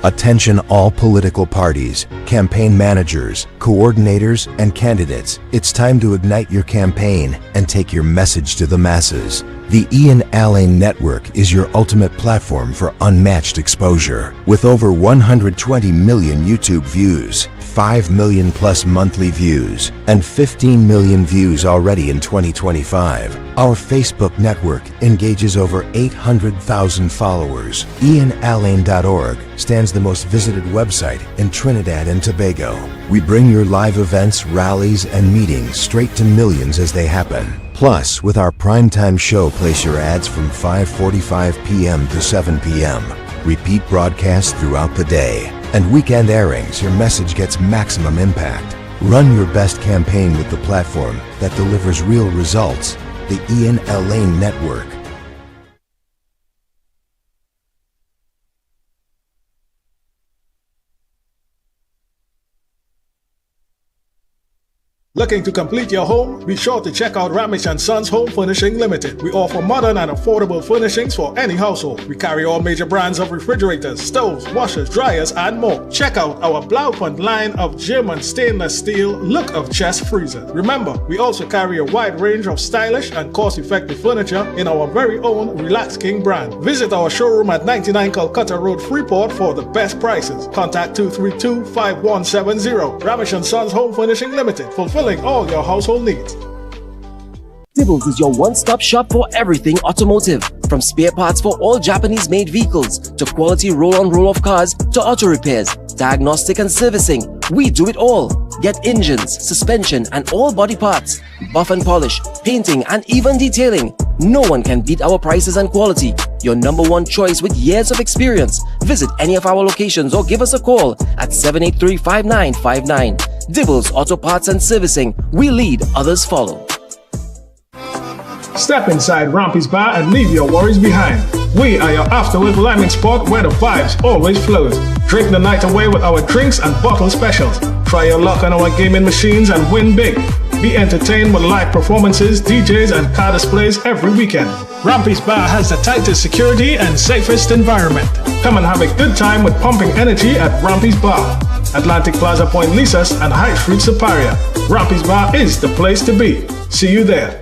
S16: Attention all political parties, campaign managers, coordinators, and candidates. It's time to ignite your campaign and take your message to the masses. The I.A.N network is your ultimate platform for unmatched exposure. With over 120 million YouTube views, 5 million plus monthly views, and 15 million views already in 2025, our Facebook network engages over 800,000 followers. IANALANE.org stands the most visited website in Trinidad and Tobago. We bring your live events, rallies, and meetings straight to millions as they happen. Plus, with our primetime show, place your ads from 5:45 p.m. to 7 p.m. Repeat broadcasts throughout the day. And weekend airings, your message gets maximum impact. Run your best campaign with the platform that delivers real results. The I.A.N network.
S17: Looking to complete your home? Be sure to check out Ramesh & Sons Home Furnishing Limited. We offer modern and affordable furnishings for any household. We carry all major brands of refrigerators, stoves, washers, dryers, and more. Check out our Blaupunkt line of German stainless steel look of chest freezers. Remember, we also carry a wide range of stylish and cost-effective furniture in our very own Relax King brand. Visit our showroom at 99 Calcutta Road, Freeport for the best prices. Contact 232-5170. Ramesh & Sons Home Furnishing Limited. Fulfilling all your household needs.
S18: Dibbles is your one-stop shop for everything automotive. From spare parts for all Japanese-made vehicles, to quality roll-on roll-off cars, to auto repairs, diagnostic and servicing. We do it all. Get engines, suspension, and all body parts. Buff and polish, painting, and even detailing. No one can beat our prices and quality. Your number one choice with years of experience. Visit any of our locations or give us a call at 783-5959. Dibbles Auto Parts and Servicing. We lead, others follow.
S17: Step inside Rampy's Bar and leave your worries behind. We are your afterwork lambing spot where the vibes always flows. Drink the night away with our drinks and bottle specials. Try your luck on our gaming machines and win big. Be entertained with live performances, DJs, and car displays every weekend. Rampy's Bar has the tightest security and safest environment. Come and have a good time with pumping energy at Rampy's Bar. Atlantic Plaza Point Lisas and High Street Superior. Rampy's Bar is the place to be. See you there.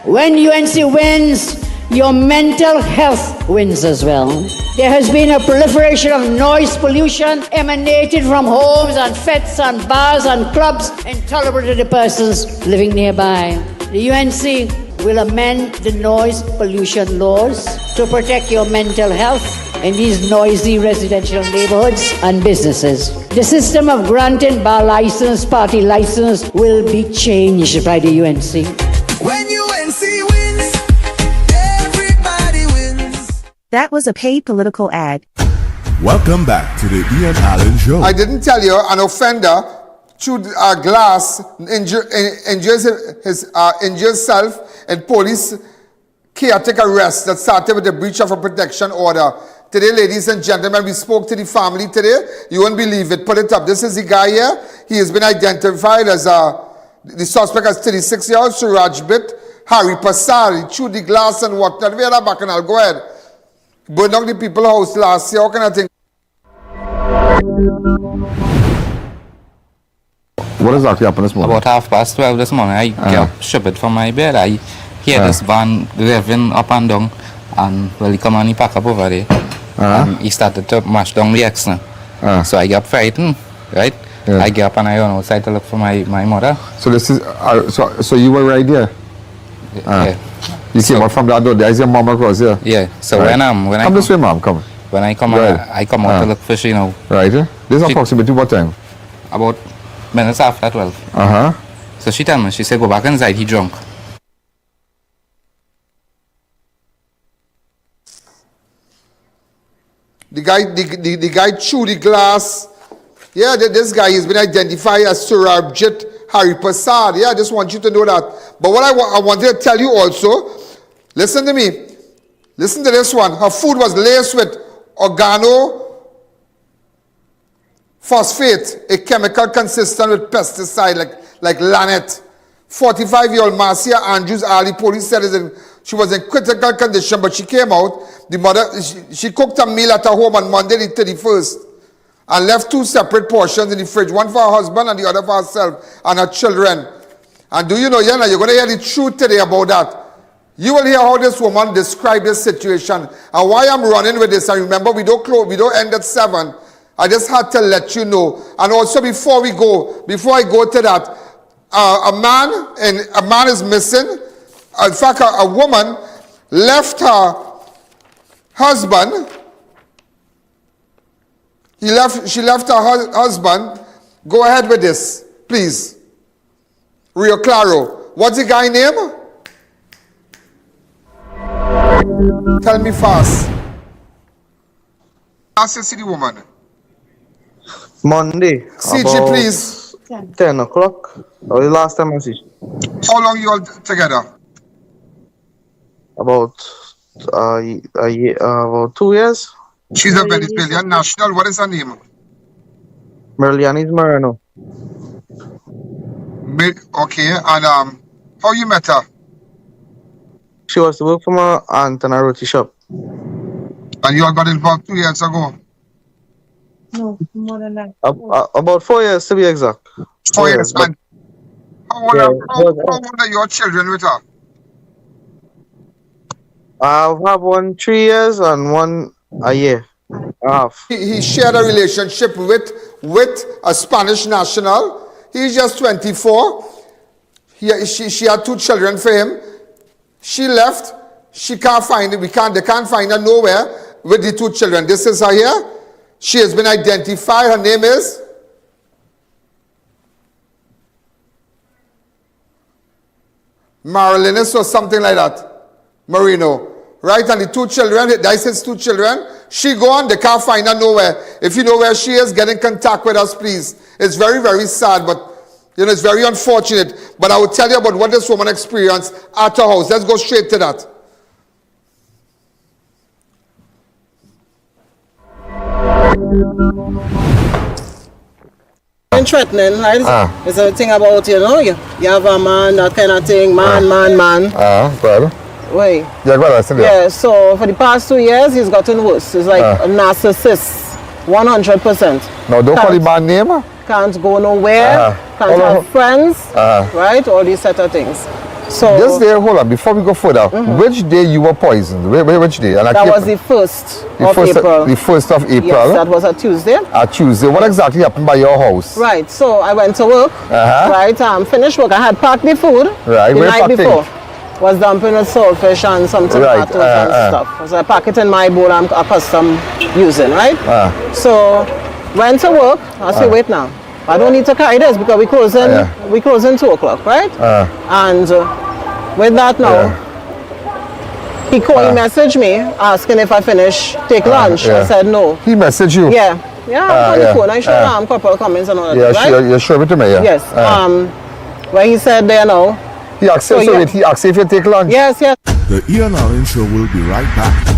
S19: When UNC wins, your mental health wins as well. There has been a proliferation of noise pollution emanating from homes and fetes and bars and clubs intolerable to the persons living nearby. The UNC will amend the noise pollution laws to protect your mental health in these noisy residential neighborhoods and businesses. The system of granting bar license, party license will be changed by the UNC.
S23: When UNC wins, everybody wins.
S27: That was a paid political ad.
S3: Welcome back to the Ian Allen Show.
S2: I didn't tell you, an offender threw a glass, injures himself in police chaotic arrest that started with a breach of a protection order. Today, ladies and gentlemen, we spoke to the family today. You won't believe it. Put it up. This is the guy here. He has been identified as the suspect as 36-year-old Surajbit Hari Pasar. He threw the glass and whatnot. We had that back and I'll go ahead. Burned down the people's house last year. How can I think?
S20: What exactly happened this morning?
S21: About 12:30 this morning, I got shipped from my bed. I hear this van revving up and down, and well, he come and he pack up over there. And he started to mash down the exit. So I got frightened, right? I get up and I run outside to look for my mother.
S20: So this is so you were right there.
S21: Yeah.
S20: You came out from that door. There is your mom across here.
S21: Yeah. So when I
S20: come this way, mom. Come.
S21: When I come I come out to look for you know.
S20: Right. This is approximately what time?
S21: About minutes after 12. So she tell me, she said, go back inside, he drunk.
S2: The guy threw the glass. Yeah, this guy has been identified as Surabjit Hari Prasad. Yeah, I just want you to know that. But what I wanted to tell you also, listen to me. Listen to this one. Her food was laced with organophosphate, a chemical consistent with pesticide like Lanet. 45-year-old Marcia Andrews Ali, police said she was in critical condition, but she came out. The mother, she cooked a meal at her home on Monday the 31st. and left 2 separate portions in the fridge, one for her husband and the other for herself and her children. And do you know, Yana, you're going to hear the truth today about that. You will hear how this woman described this situation and why I'm running with this. And remember, we don't end at 7. I just had to let you know. And also before I go to that, a man is missing. In fact, a woman left her husband. She left her husband. Go ahead with this, please. Rio Claro. What's the guy name? Tell me fast. Ask you see the woman.
S1: Monday.
S2: CG, please.
S1: 10 o'clock. That was the last time I see.
S2: How long you all together?
S1: About a year, about 2 years.
S2: She's a Venezuelan national. What is her name?
S1: Merlianis Moreno.
S2: Okay, and how you met her?
S1: She was to work for my aunt in a roti shop.
S2: And you all got involved 2 years ago?
S6: No, more than that.
S1: About 4 years to be exact.
S2: 4 years. And how old are your children with her?
S1: I have one 3 years and one a year and a half.
S2: He shared a relationship with a Spanish national. He's just 24. She had 2 children for him. She left. She can't find it. They can't find her nowhere with the 2 children. This is her here. She has been identified. Her name is Marilinus or something like that. Marino. Right? And the 2 children, that's his 2 children. She gone. They can't find her nowhere. If you know where she is, get in contact with us, please. It's very, very sad, but you know, it's very unfortunate. But I will tell you about what this woman experienced at her house. Let's go straight to that.
S6: Threatening, right? It's a thing about, you know, you have a man, that kind of thing, man.
S20: Well.
S6: Wait.
S20: Yeah, well, I said that.
S6: Yeah, so for the past 2 years, he's gotten worse. He's like a narcissist, 100%.
S20: No, don't call the man name.
S6: Can't go nowhere, can't have friends, right? All these set of things. So
S20: just there, hold on, before we go further, which day you were poisoned? Which day? And
S6: that was the 1st of April.
S20: The 1st of April?
S6: Yes, that was a Tuesday.
S20: A Tuesday. What exactly happened by your house?
S6: Right, so I went to work, right, finished work. I had packed the food the night before. Was dumping with saltfish and some tomatoes and stuff. So I pack it in my bowl I'm accustomed using, right? So went to work. I said, wait now. I don't need to carry this because we closing 2 o'clock, right? And with that now, he messaged me asking if I take lunch. I said no.
S20: He messaged you?
S6: Yeah, on the phone. I showed him a couple of comments and all that.
S20: Yeah, you showed it to me, yeah?
S6: Yes. Where he said there now.
S20: He asked if you take lunch?
S6: Yes.
S3: The I.A.N Show will be right back.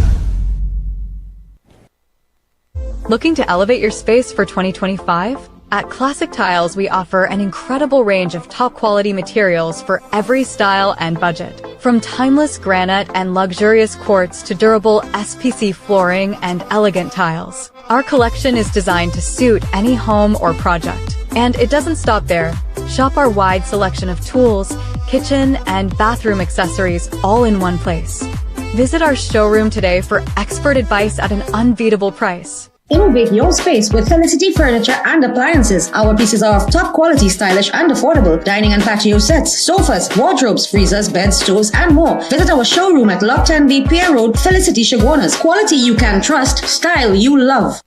S15: Looking to elevate your space for 2025? At Classic Tiles, we offer an incredible range of top-quality materials for every style and budget. From timeless granite and luxurious quartz to durable SPC flooring and elegant tiles, our collection is designed to suit any home or project. And it doesn't stop there. Shop our wide selection of tools, kitchen, and bathroom accessories all in one place. Visit our showroom today for expert advice at an unbeatable price.
S22: Innovate your space with Felicity Furniture and Appliances. Our pieces are of top quality, stylish and affordable. Dining and patio sets, sofas, wardrobes, freezers, beds, stoves and more. Visit our showroom at Lot 10B Pier Road, Felicity Chaguanas. Quality you can trust, style you love.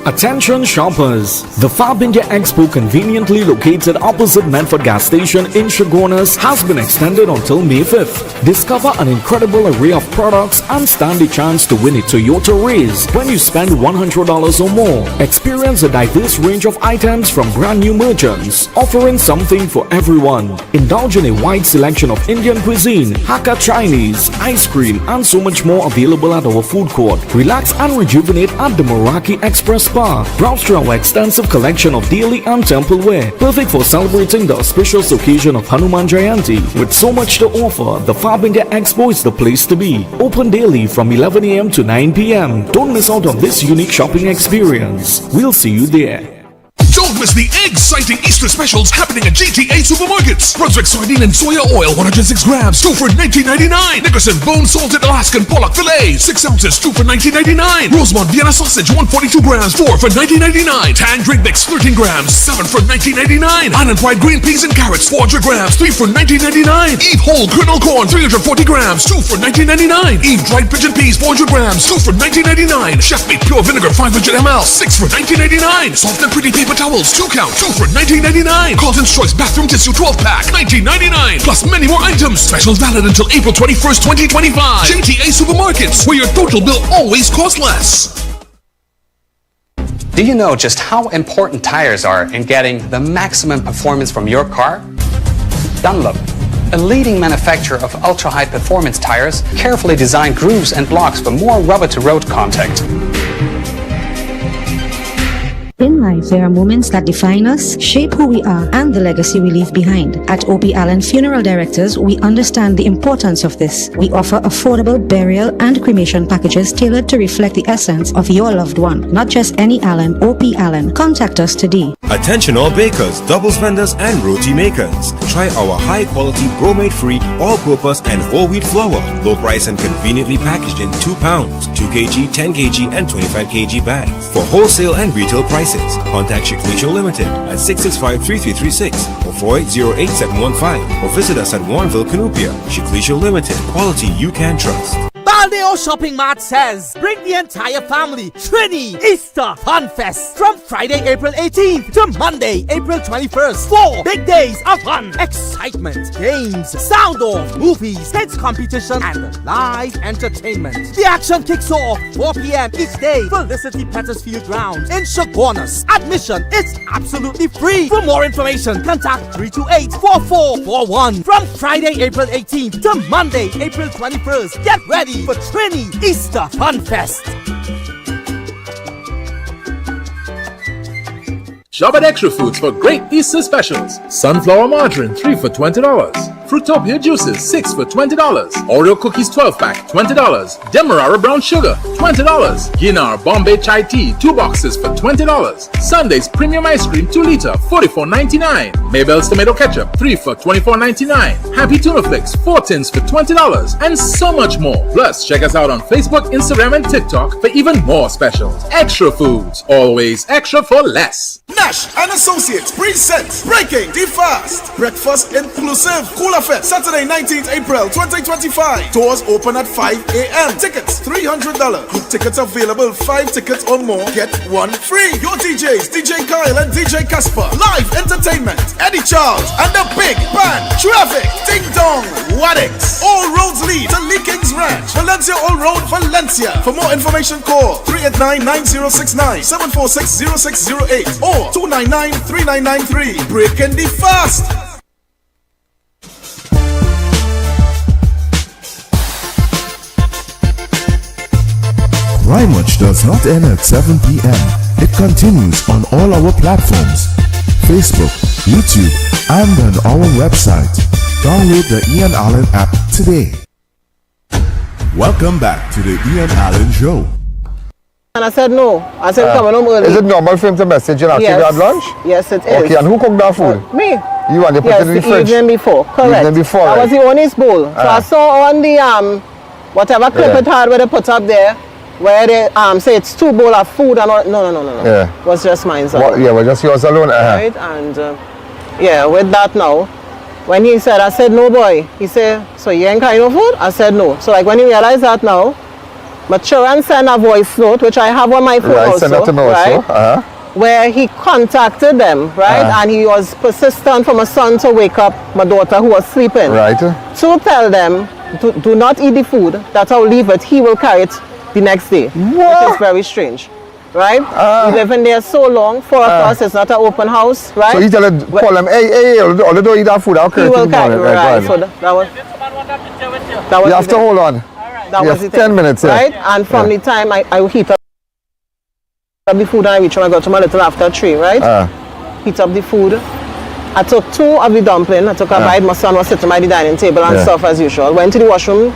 S24: Attention shoppers! The Fab India Expo, conveniently located opposite Medford gas station in Chaguanas, has been extended until May 5th. Discover an incredible array of products and stand a chance to win a Toyota Raise when you spend $100 or more. Experience a diverse range of items from brand new merchants, offering something for everyone. Indulge in a wide selection of Indian cuisine, Hakka Chinese, ice cream and so much more available at our food court. Relax and rejuvenate at the Meraki Express spa. Browse through our extensive collection of daily and temple wear, perfect for celebrating the auspicious occasion of Hanuman Jayanti. With so much to offer, the Fab India Expo is the place to be. Open daily from 11 a.m. to 9 p.m. Don't miss out on this unique shopping experience. We'll see you there.
S8: Don't miss the exciting Easter specials happening at GTA Supermarkets. Brunswick sardine and soya oil, 106 grams, 2 for $19.99. Nickerson bone salted Alaskan pollock fillet, 6 ounces, 2 for $19.99. Rosemont Vienna sausage, 142 grams, 4 for $19.99. Tan Drink Mix, 13 grams, 7 for $19.99. Ann and Pride green peas and carrots, 400 grams, 3 for $19.99. Eve whole kernel corn, 340 grams, 2 for $19.99. Eve dried pigeon peas, 400 grams, 2 for $19.99. Chef made pure vinegar, 500 ml, 6 for $19.99. Soft and pretty paper towels, 2 count, 2 for $19.99. Carlton's Choice bathroom tissue 12 pack, $19.99. Plus many more items. Specials valid until April 21st, 2025. JTA Supermarkets, where your total bill always costs less.
S4: Do you know just how important tires are in getting the maximum performance from your car? Dunlop, a leading manufacturer of ultra-high performance tires, carefully designed grooves and blocks for more rubber-to-road contact.
S5: In life, there are moments that define us, shape who we are, and the legacy we leave behind. At I.A.N Funeral Directors, we understand the importance of this. We offer affordable burial and cremation packages tailored to reflect the essence of your loved one. Not just any Allen, I.A.N. Contact us today.
S7: Attention all bakers, doubles vendors, and roti makers. Try our high-quality, bromate-free, all-purpose, and whole-wheat flour. Low price and conveniently packaged in 2 pounds, 2 kg, 10 kg, and 25 kg bags. For wholesale and retail prices, contact Shiklisho Limited at 665-3336 or 4808715 or visit us at Warrenville, Canupia. Shiklisho Limited, quality you can trust.
S9: Baldeo Shopping Mart says, bring the entire family Trini Easter Fun Fest from Friday, April 18th to Monday, April 21st. 4 big days of fun, excitement, games, sound off, movies, kids competition, and live entertainment. The action kicks off 4 p.m. each day. Felicity Petersfield Grounds in Chaguanas. Admission is absolutely free. For more information, contact 328-4441 from Friday, April 18th to Monday, April 21st. Get ready for Trini Easter Fun Fest.
S12: Shop at Extra Foods for great Easter specials. Sunflower margarine, 3 for $20. Fruitopia juices, 6 for $20. Oreo cookies 12-pack, $20. Demerara brown sugar, $20. Guyana Bombay chai tea, 2 boxes for $20. Sunday's premium ice cream, 2 liter, $44.99. Mabel's tomato ketchup, 3 for $24.99. Happy tuna flakes, 4 tins for $20. And so much more. Plus, check us out on Facebook, Instagram, and TikTok for even more specials. Extra Foods, always extra for less.
S25: Nash and Associates presents Breaking the Fast. Breakfast inclusive Cooler Fest, Saturday 19th April 2025. Doors open at 5 a.m. Tickets $300. Group tickets available. 5 tickets or more, get 1 free. Your DJs, DJ Kyle and DJ Casper. Live entertainment, Eddie Charles and the Big Band. Traffic, Ding Dong, Waddix. All roads lead to Lee King's Ranch, Valencia All Road, Valencia. For more information, call 389-9069, 746-0608 or 299-3993. Breaking the Fast.
S3: Crime Watch does not end at 7 p.m. It continues on all our platforms, Facebook, YouTube, and on our website. Download the Ian Allen app today. Welcome back to the Ian Allen Show.
S6: And I said no. I said come on home early.
S20: Is it normal for him to message you after you had lunch?
S6: Yes, it is.
S20: Okay, and who cooked that food?
S6: Me.
S20: You and you put it in the fridge?
S6: Evening before, correct.
S20: Evening before,
S6: that
S20: right?
S6: was the honest bowl. So I saw on the whatever clip it had where they put up there, where they say it's 2 bowls of food and all. No.
S20: Yeah.
S6: It was just mine.
S20: Yeah, well, just yours alone.
S6: Right, and yeah, with that now, when he said, I said no, boy. He said, so you ain't kind of food? I said no. So like when he realized that now, mature and send a voice note, which I have on my phone also,
S20: send that to me also.
S6: Where he contacted them, right? And he was persistent for my son to wake up my daughter who was sleeping.
S20: Right.
S6: To tell them, do not eat the food, that I'll leave it, he will carry it the next day. What? Which is very strange, right? We live in there so long, 4 of us, it's not an open house, right?
S20: So he call them, hey, although don't eat that food, I'll carry it.
S6: He will carry it, right? So that was
S20: you have to hold on.
S6: That was
S20: 10 minutes,
S6: right? And from the time I heat up The food and I reached home, I got home a little after 3, right? Heat up the food. I took 2 of the dumpling. I took a bite. My son was sitting by the dining table and stuff as usual. Went to the washroom,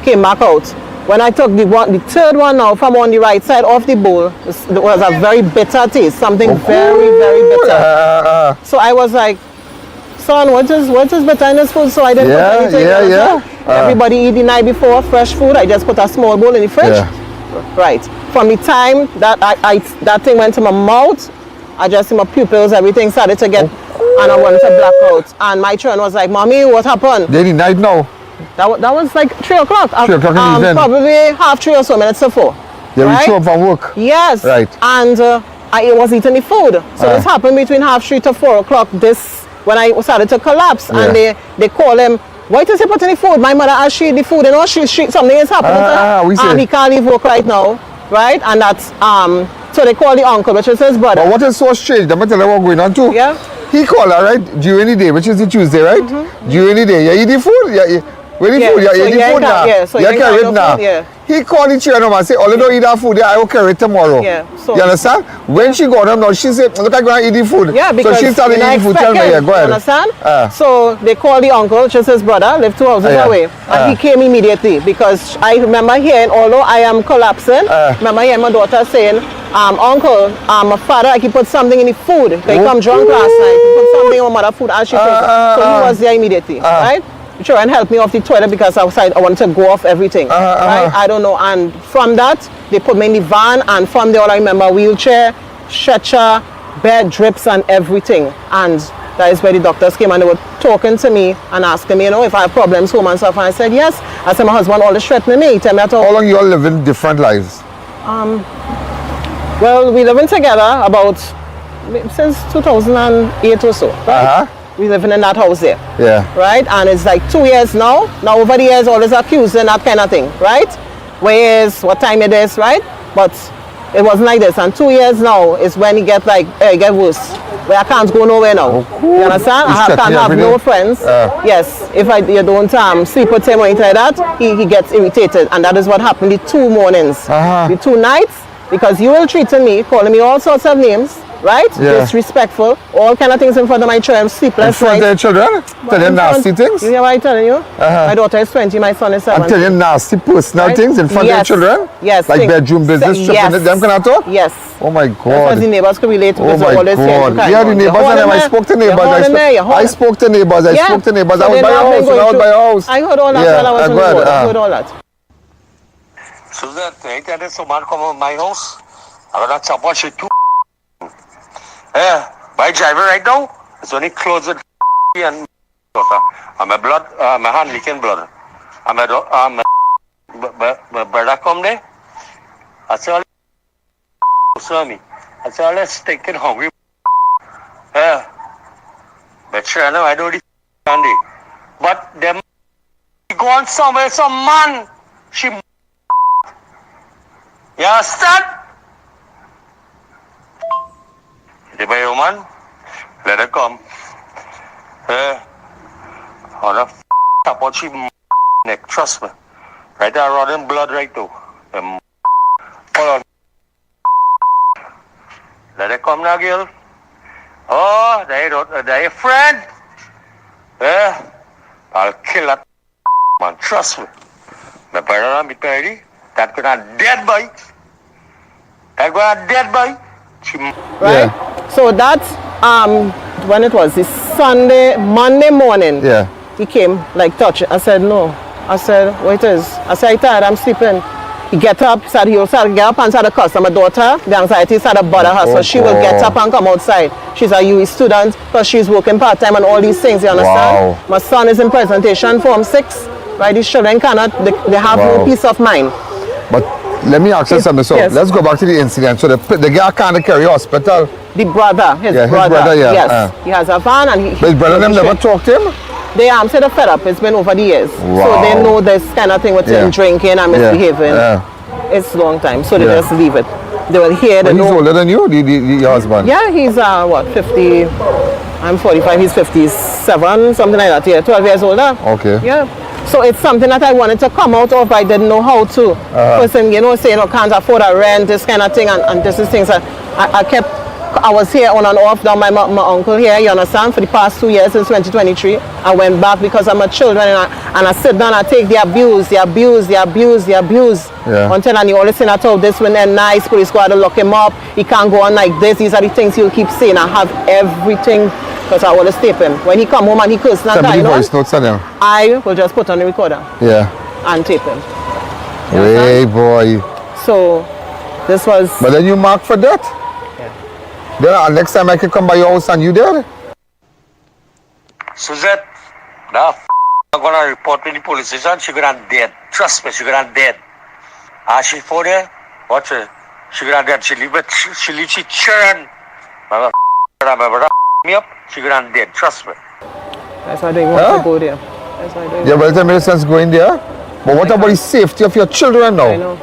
S6: came back out. When I took the third one now from on the right side of the bowl, it was a very bitter taste, something very, very bitter. So I was like, son, what is bitter in this food? So I didn't put anything. Everybody eat the night before, fresh food. I just put a small bowl in the fridge. Right. From the time that that thing went to my mouth, I just see my pupils, everything started to get, and I wanted to black out. And my children was like, Mommy, what happened?
S20: They the night now.
S6: That was like 3 o'clock.
S20: 3 o'clock in the evening.
S6: Probably half 3 or so minutes to 4.
S20: They reach home from work.
S6: Yes.
S20: Right.
S6: And I was eating the food. So this happened between half 3 to 4 o'clock. This when I started to collapse, and they call him. Why does he put in the food? My mother asked she eat the food, something is happening to her. And he can't leave work right now, right? And that's so they call the uncle, which is his brother.
S20: But what is so strange? Let me tell you what's going on too.
S6: Yeah.
S20: He called her, right, during the day, which is the Tuesday, right? During the day, you eat the food, Where the food? You eat the food now.
S6: Yeah, so
S20: you carry it now.
S6: Yeah.
S20: He called the children and say, "Oh, don't eat that food. I will carry it tomorrow."
S6: Yeah. So
S20: you understand? When she got home now, she said, "Look, I'm going to eat the food."
S6: Yeah, because
S20: so she started eating food. Tell me, yeah, go ahead.
S6: You understand? So they called the uncle, which is his brother, lived 2 houses away, and he came immediately because I remember hearing, although I am collapsing, remember hearing my daughter saying, "Uncle, my father, like he put something in the food. He come drunk last night. He put something in my mother's food as she took it." So he was there immediately, right? Sure, and helped me off the toilet because I wanted to go off everything, right? I don't know. And from that, they put me in the van, and from there, all I remember, wheelchair, stretcher, bed, drips, and everything. And that is where the doctors came and they were talking to me and asking me, if I have problems home and stuff. And I said, yes. I said, my husband always threatening me. Tell me
S20: how long you all living different lives?
S6: Well, we living together about since 2008 or so, right? We living in that house there.
S20: Yeah.
S6: Right? And it's like 2 years now. Now over the years, always accused and that kind of thing, right? Where is, what time it is, right? But it wasn't like this. And 2 years now is when it get like, it get worse. Where I can't go nowhere now. You understand? I can't have no friends. Yes. If you don't sleep with him or anything like that, he gets irritated. And that is what happened the 2 mornings. The 2 nights, because you will treating me, calling me all sorts of names. Right? Disrespectful, all kind of things in front of my children, sleepless nights.
S20: In front of their children? Tell them nasty things?
S6: You hear what I'm telling you? My daughter is 20, my son is 7.
S20: I'm telling you nasty personal things in front of their children?
S6: Yes.
S20: Like bedroom business, them kind of talk?
S6: Yes.
S20: Oh my God.
S6: Because the neighbors could relate to
S20: oh my God. Yeah, the neighbors and them. I spoke to neighbors. I spoke to neighbors. I was by your house. I was by your house.
S6: I heard all that while I was in the road. I heard all that.
S10: So that there is someone come to my house. I'm going to chop on shit too. My driver right now is only clothes and my blood, my hand leaking blood. And my brother come there. I say, saw me. I say, let's take it hungry. But sure, now I don't Sunday. But them go on somewhere, some man. She. You understand? The by woman, let her come. On a support she neck, trust me. Right there, running blood right now. Hold on. Let her come now, girl. Oh, they a friend. I'll kill that man, trust me. My brother be ready. That gonna dead boy. That gonna dead boy.
S6: Right? Yeah. So that's when it was this Monday morning.
S20: Yeah.
S6: He came like touch. I said no. I said, what it is? I said, I'm tired, I'm sleeping. He get up, he started get up and started to cuss. My daughter, the anxiety started to bother her, so she will get up and come outside. She's a UE student because she's working part-time and all these things, you understand? Wow. My son is in presentation form 6, right? These children cannot, they have no peace of mind.
S20: But let me ask you something. So let's go back to the incident. So the guy can't carry hospital.
S6: The brother, his brother, yes. He has a van and
S20: his brother them never talked to him?
S6: They said they're fed up. It's been over the years. Wow. So they know this kind of thing with him drinking and misbehaving. It's a long time. So they just leave it. They will hear.
S20: He's older than you, your husband?
S6: Yeah, he's 50. I'm 45, he's 57, something like that. Yeah, 12 years older.
S20: Okay.
S6: Yeah. So it's something that I wanted to come out of, but I didn't know how to. Person, saying, can't afford a rent, this kind of thing, and this is things that I was here on and off down my uncle here, you understand, for the past 2 years since 2023. I went back because of my children, and I sit down and take the abuse.
S20: Yeah.
S6: Until and he always saying that, this when they're nice, police go out to lock him up, he can't go on like this, these are the things he'll keep saying. I have everything, because I always tape him. When he come home and he curses,
S20: voice notes on him.
S6: I will just put on the recorder.
S20: Yeah.
S6: And tape him.
S20: Hey boy.
S6: So, this was...
S20: But then you mark for that? Then next time I can come by your house and you there?
S10: Suzette, I'm gonna report to the police station. She gonna dead. Trust me, she gonna dead. She for there, watch her. She gonna dead. She leave she churn. Me up. She gonna dead. Trust me.
S6: That's why they want to go there. That's why they.
S20: Yeah, but it makes sense going there. But what about the safety of your children now?
S6: I know.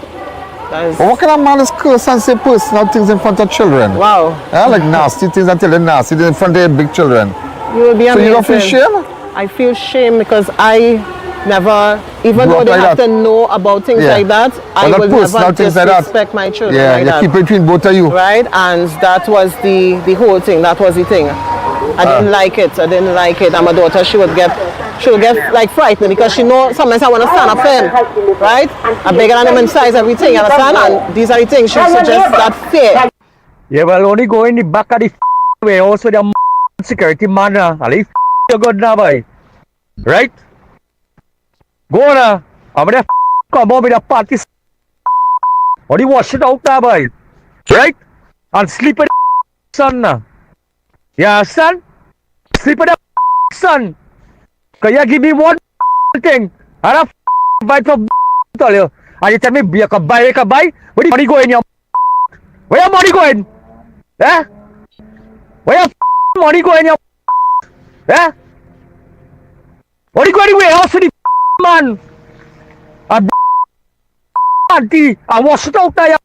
S20: But what kind of man is curse and say personal things in front of children?
S6: Wow.
S20: Like nasty things and tell them nasty things in front of your big children.
S6: You will be amazing.
S20: So you don't feel shame?
S6: I feel shame because I never, even though they have to know about things like that, I will never disrespect my children like that.
S20: Yeah, you keep it between both of you.
S6: Right, and that was the whole thing. That was the thing. I didn't like it. And my daughter, she would get like frightened because she know sometimes I want to stand up for him, right? I'm bigger than him in size, everything, you understand? And these are the things she suggests that fear.
S11: Yeah, well, only go in the back of the way. Also, the security man, and if you're good now, boy, right? Go on, I'm gonna come over with a party. Only wash it out now, boy, right? And sleep with the sun now. You understand? Sleep with the sun. Cause you give me one thing, and I buy for tell you, and you tell me you can buy, where the money going? Where your money going? Eh? Where your money going? Eh? What you going away? Also the man, and auntie, I wash it out there.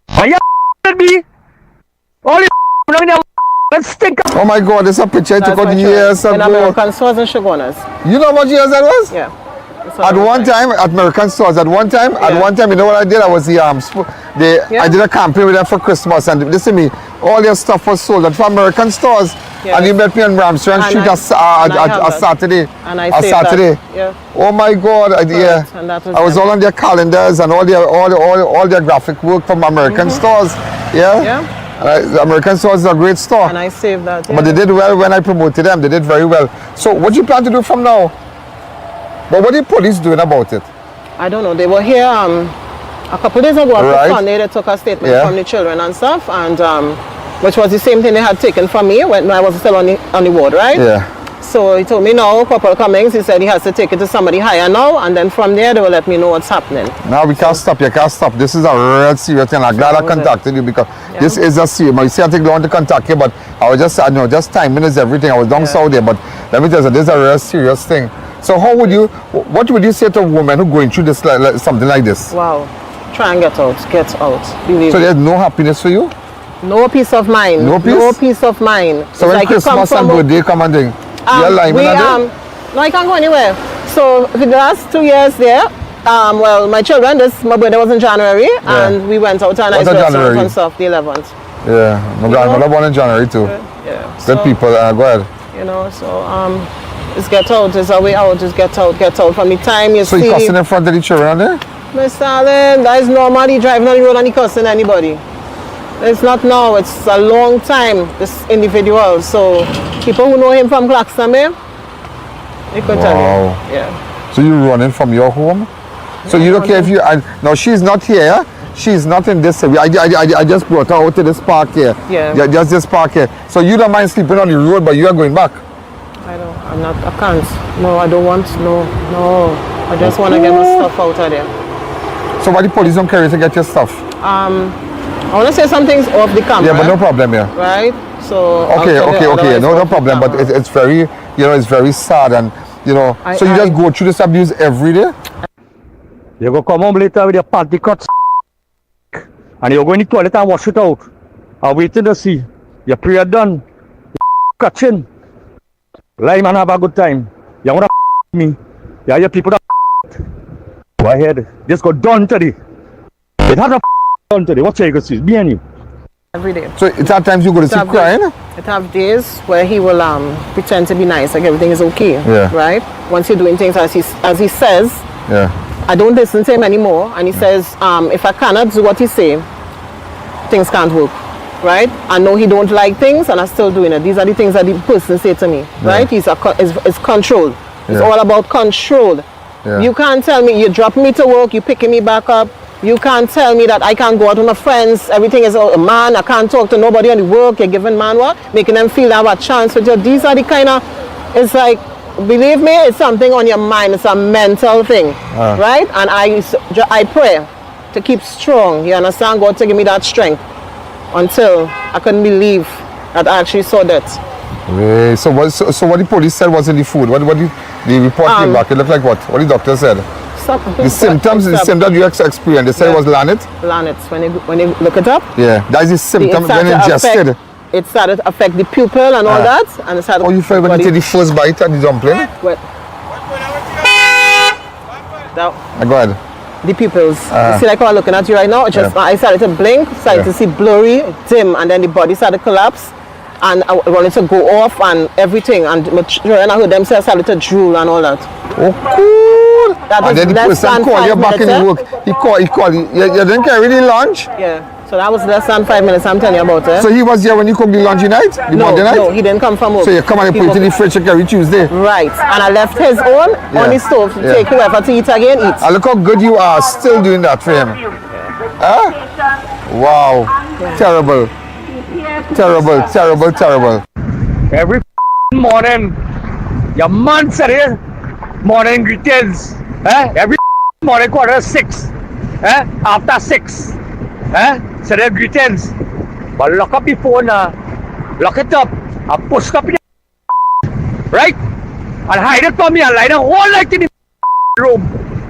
S11: And you me, all the stink.
S20: Oh my God, this is a picture I took out years ago.
S6: In American stores and Shogunas.
S20: You know how much years that was?
S6: Yeah.
S20: At one time, at American stores, at one time, you know what I did? I was I did a campaign with them for Christmas, and listen to me, all their stuff was sold at American stores, and you met me on Ramsey Street a Saturday.
S6: And I Saturday. Yeah.
S20: Oh my God, I was all on their calendars and all their graphic work from American stores. Yeah. The American store is a great store.
S6: And I saved that.
S20: But they did well when I promoted them. They did very well. So what do you plan to do from now? But what are the police doing about it?
S6: I don't know. They were here a couple days ago after Sunday. They took a statement from the children and stuff, and which was the same thing they had taken from me when I was still on the ward, right?
S20: Yeah.
S6: So he told me no, Corporal Cummings, he said he has to take it to somebody higher now, and then from there they will let me know what's happening.
S20: Now we can't stop, you can't stop. This is a real serious thing. I'm glad I contacted you because this is a serious. You see, I think I want to contact you, but I was just timing is everything. I was down south there, but let me tell you, this is a real serious thing. So what would you say to a woman who going through this something like this?
S6: Wow, try and get out. Believe
S20: so there's no happiness for you?
S6: No peace of mind.
S20: No peace?
S6: No peace of mind.
S20: So when Christmas and birthday come and thing, you're lying
S6: no, I can't go anywhere. So for the last 2 years there, well, my birthday was in January, and we went out and I restaurants and stuff, the 11th.
S20: Yeah, my grandmother born in January too.
S6: Yeah.
S20: Good people, go ahead.
S6: You know, so just get out, there's a way out, just get out from the time you see.
S20: So you cussing in front of the children there?
S6: Mr. Allen, that is normal, he driving on the road and he cussing anybody. It's not now, it's a long time, this individual. So people who know him from Claxton, they could tell you. Yeah.
S20: So you're running from your home? So you don't care if you, no, she's not here. She's not in this area. I just brought her out to this park here.
S6: Yeah.
S20: Just this park here. So you don't mind sleeping on the road, but you are going back?
S6: I can't. No, I don't want, no. I just want to get my stuff out of there.
S20: So why the police don't carry to get your stuff?
S6: I want to say some things off the camera.
S20: Yeah, but no problem,
S6: Right? So
S20: okay, no problem. But it's very, it's very sad, and so you just go through this abuse every day.
S11: You go come home later with your panty cuts, and you go in the toilet and wash it out. I'm waiting to see your prayer done. Catching, lie man, have a good time. You wanna me. Yeah, your people that go ahead. Just go done today. It has a done today. What you gonna see? Behind you.
S6: Every day.
S20: So it's at times you go to sleep crying?
S6: It have days where he will pretend to be nice, like everything is okay.
S20: Yeah.
S6: Right? Once you're doing things as he says,
S20: yeah.
S6: I don't listen to him anymore, and he says, if I cannot do what he say, things can't work. Right? I know he don't like things, and I'm still doing it. These are the things that the person say to me. Right? It's control. It's all about control.
S20: Yeah.
S6: You can't tell me, you drop me to work, you picking me back up. You can't tell me that I can't go out with my friends, everything is a man, I can't talk to nobody on the work, you're giving man what? Making them feel they have a chance with you. These are the kind of, it's like, believe me, it's something on your mind, it's a mental thing, right? And I pray to keep strong, you understand? God to give me that strength until I couldn't believe that I actually saw that.
S20: So what the police said was in the food? What the report came back? It looked like what? What the doctor said? The symptoms you experienced, they said it was Lanet?
S6: Lanet, when you look it up.
S20: Yeah, that is the symptom when ingested.
S6: It started to affect the pupil and all that. And it started
S20: you felt when you take the first bite at the dumpling?
S6: Go
S20: ahead.
S6: The pupils. You see like how I'm looking at you right now? I started to blink, started to see blurry, dim, and then the body started to collapse. And I wanted to go off and everything. And I heard them say I started to drool and all that.
S20: Oh, cool.
S6: That
S20: and then the person called you back in the work. He called you. You didn't carry the lunch?
S6: Yeah. So that was less than 5 minutes I'm telling you about it.
S20: So he was here when you cooked the lunch night? Monday night?
S6: No, he didn't come from work.
S20: So you come and you put it in the fridge to carry Tuesday?
S6: Right. And I left his own on the stove to take whoever to eat again, eat.
S20: And look how good you are still doing that for him. Huh? Wow. Terrible. Terrible.
S11: Every morning, your man said it. Morning greetings. Every morning 6:15. After 6. So their greetings. But lock up the phone, lock it up, and push up in the right? And hide it from me and lie down all night in the room.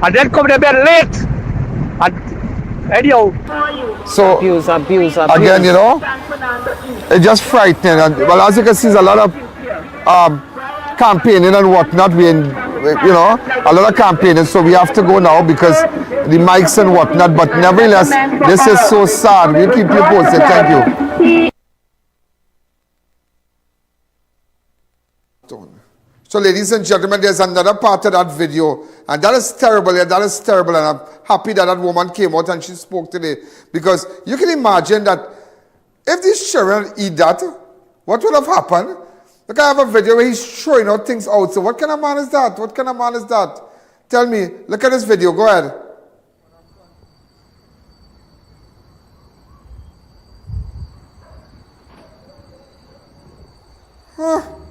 S11: And then come to bed late. And anyhow.
S20: So
S6: abuse.
S20: Again, you know, it's just frightening. And well, as you can see, there's a lot of campaigning and whatnot. You know, a lot of campaigning. So we have to go now because the mics and whatnot. But nevertheless, this is so sad. We'll keep you posted. Thank you. So ladies and gentlemen, there's another part of that video, and that is terrible. And I'm happy that that woman came out and she spoke today, because you can imagine that if these children eat that, what would have happened? Look, I have a video where he's throwing out things out. So what kind of man is that? Tell me. Look at this video. Go ahead.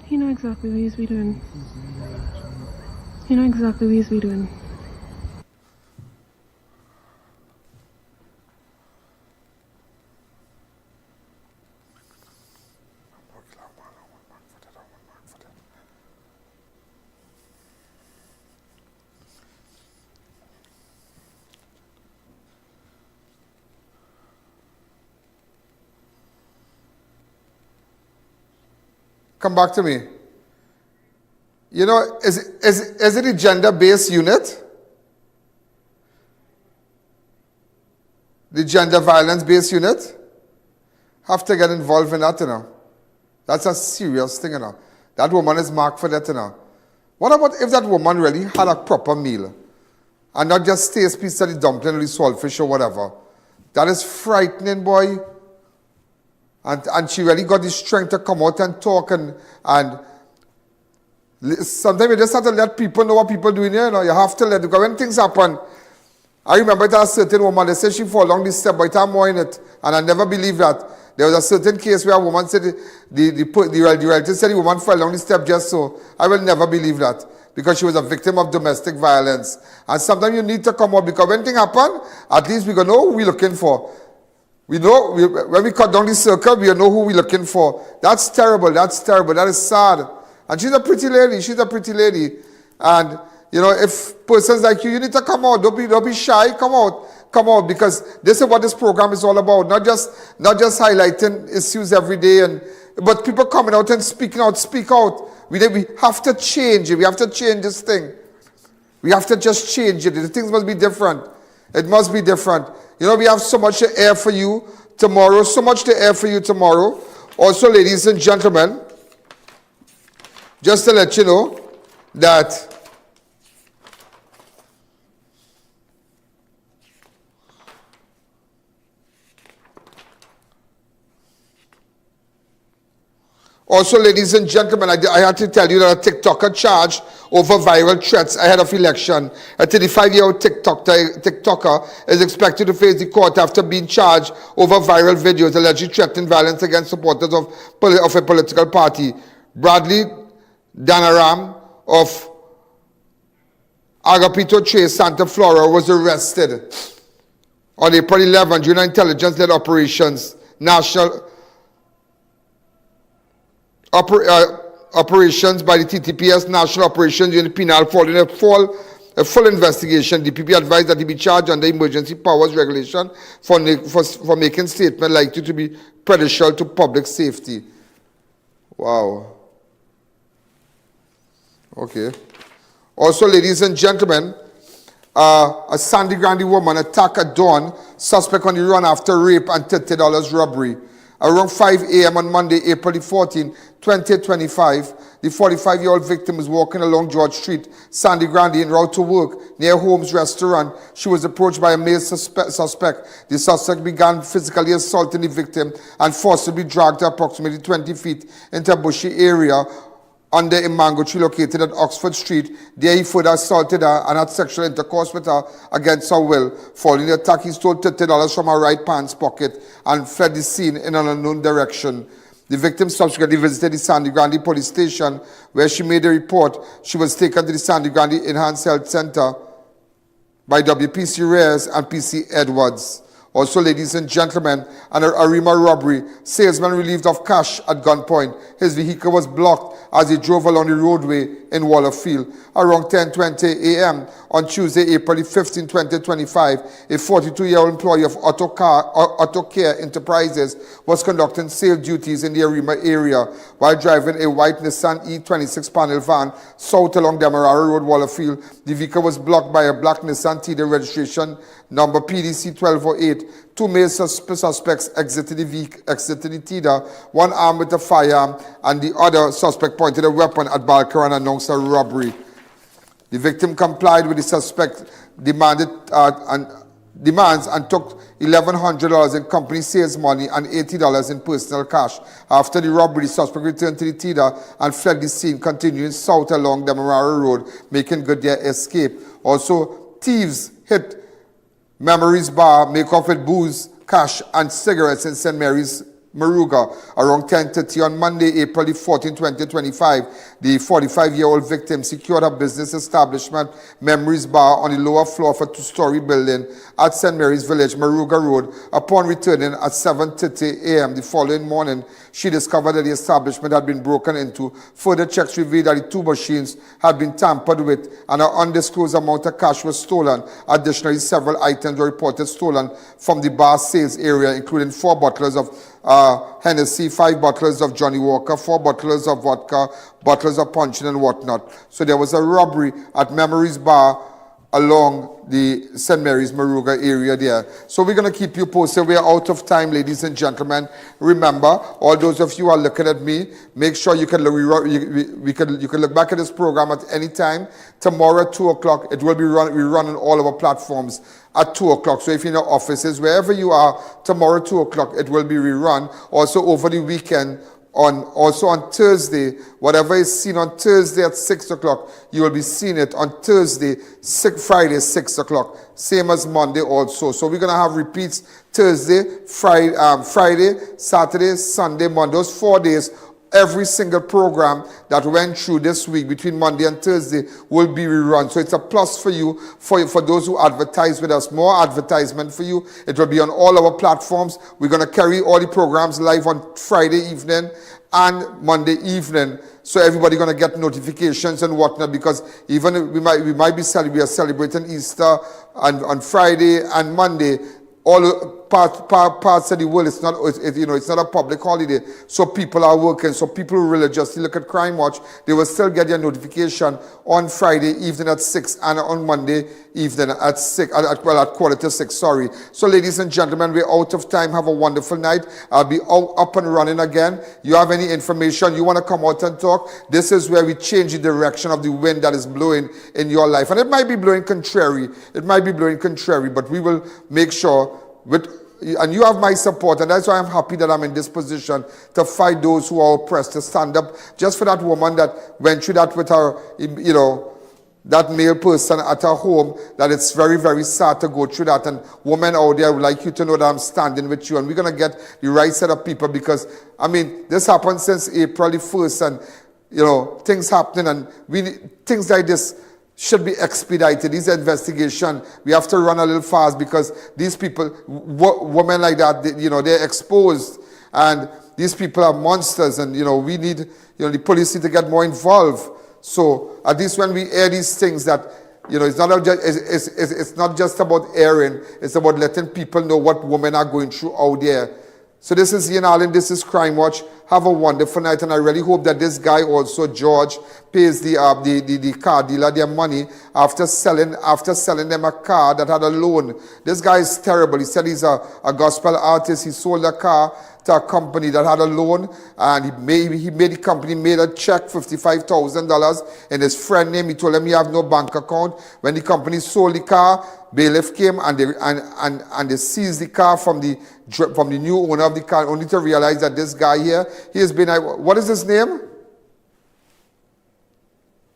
S13: He know exactly what he's doing.
S20: Come back to me. You know, is it a gender-based unit? The gender violence-based unit? Have to get involved in that, you know. That's a serious thing, you know. That woman is marked for that, you know. What about if that woman really had a proper meal and not just taste a piece of the dumpling or the saltfish or whatever? That is frightening, boy. And she really got the strength to come out and talk and sometimes you just have to let people know what people are doing here, you know. You have to let, because when things happen, I remember that a certain woman, they said she fall down the step, but I'm more in it, and I never believed that. There was a certain case where a woman said, the relative said the woman fell down the step just so. I will never believe that, because she was a victim of domestic violence. And sometimes you need to come out, because when things happen, at least we gonna know who we're looking for. We know, when we cut down the circle, we know who we're looking for. That's terrible, that is sad. And she's a pretty lady, And, you know, if persons like you need to come out. Don't be shy, come out, because this is what this program is all about. Not just highlighting issues every day, but people coming out and speaking out, speak out. We have to change it. We have to change this thing.
S2: We have to just change it. The things must be different. It must be different. You know, we have so much to air for you tomorrow. So much to air for you tomorrow. Also, ladies and gentlemen, just to let you know that also, ladies and gentlemen, I had to tell you that a TikToker charged over viral threats ahead of election. A 35-year-old TikToker is expected to face the court after being charged over viral videos allegedly threatening violence against supporters of a political party. Bradley Danaram of Agapito Chase, Santa Flora, was arrested on April 11 during intelligence-led operations operations by the TTPS National Operations Unit Penal following a full investigation. DPP advised that he be charged under Emergency Powers Regulation for making statement likely to be prejudicial to public safety. Wow. Okay. Also, ladies and gentlemen, a Sandy Grande woman attacked at dawn, suspect on the run after rape and $30 robbery. Around 5 a.m. on Monday, April 14, 2025, the 45-year-old victim was walking along George Street, Sandy Grande, en route to work near Holmes Restaurant. She was approached by a male suspect. The suspect began physically assaulting the victim and forcibly dragged her approximately 20 feet into a bushy area under a mango tree located at Oxford Street. There he further assaulted her and had sexual intercourse with her against her will. Following the attack, he stole $30 from her right pants pocket and fled the scene in an unknown direction. The victim subsequently visited the Sandy Grande police station where she made a report. She was taken to the Sandy Grande Enhanced Health Center by WPC Reyes and PC Edwards. Also, ladies and gentlemen, an Arima robbery. Salesman relieved of cash at gunpoint. His vehicle was blocked as he drove along the roadway in Wallerfield. Around 10:20 a.m. on Tuesday, April 15, 2025, a 42-year-old employee of Auto Care Enterprises was conducting sales duties in the Arima area while driving a white Nissan E26 panel van south along Demerara Road, Wallerfield. The vehicle was blocked by a black Nissan Tider registration number PDC 1208. Two male suspects exited the Tider, one armed with a firearm, and the other suspect pointed a weapon at Balker and announced a robbery. The victim complied with the suspect demands and took $1,100 in company sales money and $80 in personal cash. After the robbery, the suspect returned to the Tider and fled the scene, continuing south along Demerara Road, making good their escape. Also, thieves hit Memories Bar, make off with booze, cash, and cigarettes in St. Mary's, Maruga. Around 10:30 on Monday, April 14, 2025, the 45-year-old victim secured her business establishment, Memories Bar, on the lower floor of a two-story building at St. Mary's Village, Maruga Road. Upon returning at 7:30 a.m. the following morning, she discovered that the establishment had been broken into. Further checks revealed that the two machines had been tampered with and an undisclosed amount of cash was stolen. Additionally, several items were reported stolen from the bar sales area, including 4 bottles of Hennessy, 5 bottles of Johnny Walker, 4 bottles of vodka, bottles of punch and whatnot. So there was a robbery at Memories Bar along the St. Mary's Maruga area there. So we're going to keep you posted. We are out of time, ladies and gentlemen. Remember, all those of you who are looking at me, make sure you can look back at this program at any time. Tomorrow at 2 o'clock, it will be we run on all our platforms at 2 o'clock. So if you're in your offices, wherever you are, tomorrow 2 o'clock, it will be rerun. Also over the weekend, also on Thursday, whatever is seen on Thursday at 6 o'clock, you will be seeing it on Thursday, Friday, 6 o'clock. Same as Monday also. So we're going to have repeats Thursday, Friday, Saturday, Sunday, Monday. Those 4 days, every single program that went through this week between Monday and Thursday will be rerun. So it's a plus for you, for those who advertise with us. More advertisement for you. It will be on all our platforms. We're going to carry all the programs live on Friday evening and Monday evening. So everybody going to get notifications and whatnot, because even we might be celebrating Easter on Friday and Monday. All parts of the world, it's not a public holiday, so people are working. So people who religiously look at Crime Watch, they will still get their notification on Friday evening at 6 and on Monday evening at 6, at 5:45. Sorry. So ladies and gentlemen, we're out of time. Have a wonderful night. I'll be up and running again. You have any information you want to come out and talk? This is where we change the direction of the wind that is blowing in your life, and it might be blowing contrary. But we will make sure and you have my support, and that's why I'm happy that I'm in this position to fight those who are oppressed, to stand up just for that woman that went through that with her, that male person at her home, that it's very, very sad to go through that. And women out there, I would like you to know that I'm standing with you, and we're going to get the right set of people, because, this happened since April the 1st, and, things happening, and things like this should be expedited. These investigations, we have to run a little fast, because these people, women like that, they're exposed, and these people are monsters, and we need, the police need to get more involved. So at least when we air these things, that it's not just about airing, it's about letting people know what women are going through out there. So this is I.A.N. Allen, this is Crime Watch. Have a wonderful night, and I really hope that this guy also, George, pays the car dealer their money after selling them a car that had a loan. This guy is terrible. He said he's a gospel artist. He sold a car to a company that had a loan, and the company made a check, $55,000 in his friend's name. He told him he have no bank account. When the company sold the car, bailiff came and they seized the car from the new owner of the car, only to realize that this guy here, he has been, what is his name?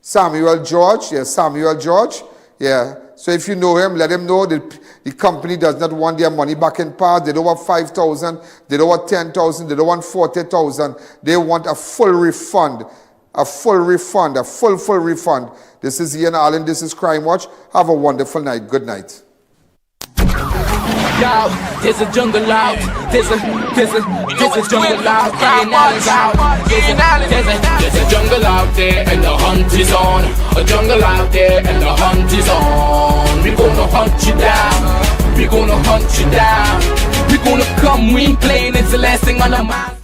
S2: Samuel George. Yeah, Samuel George. Yeah. So if you know him, let him know that the company does not want their money back in part. They don't want 5,000. They don't want 10,000. They don't want 40,000. They want a full refund. A full refund. This is I.A.N. Allen. This is Crime Watch. Have a wonderful night. Good night.
S14: Yo, there's a jungle out. There's a jungle out. I.A.N. Allen's out. There's a jungle out there, and the hunt is on. A jungle out there, and the hunt is on. We're gonna hunt you down. We're gonna hunt you down. We're gonna come, we ain't playing. It's the last thing on our mind.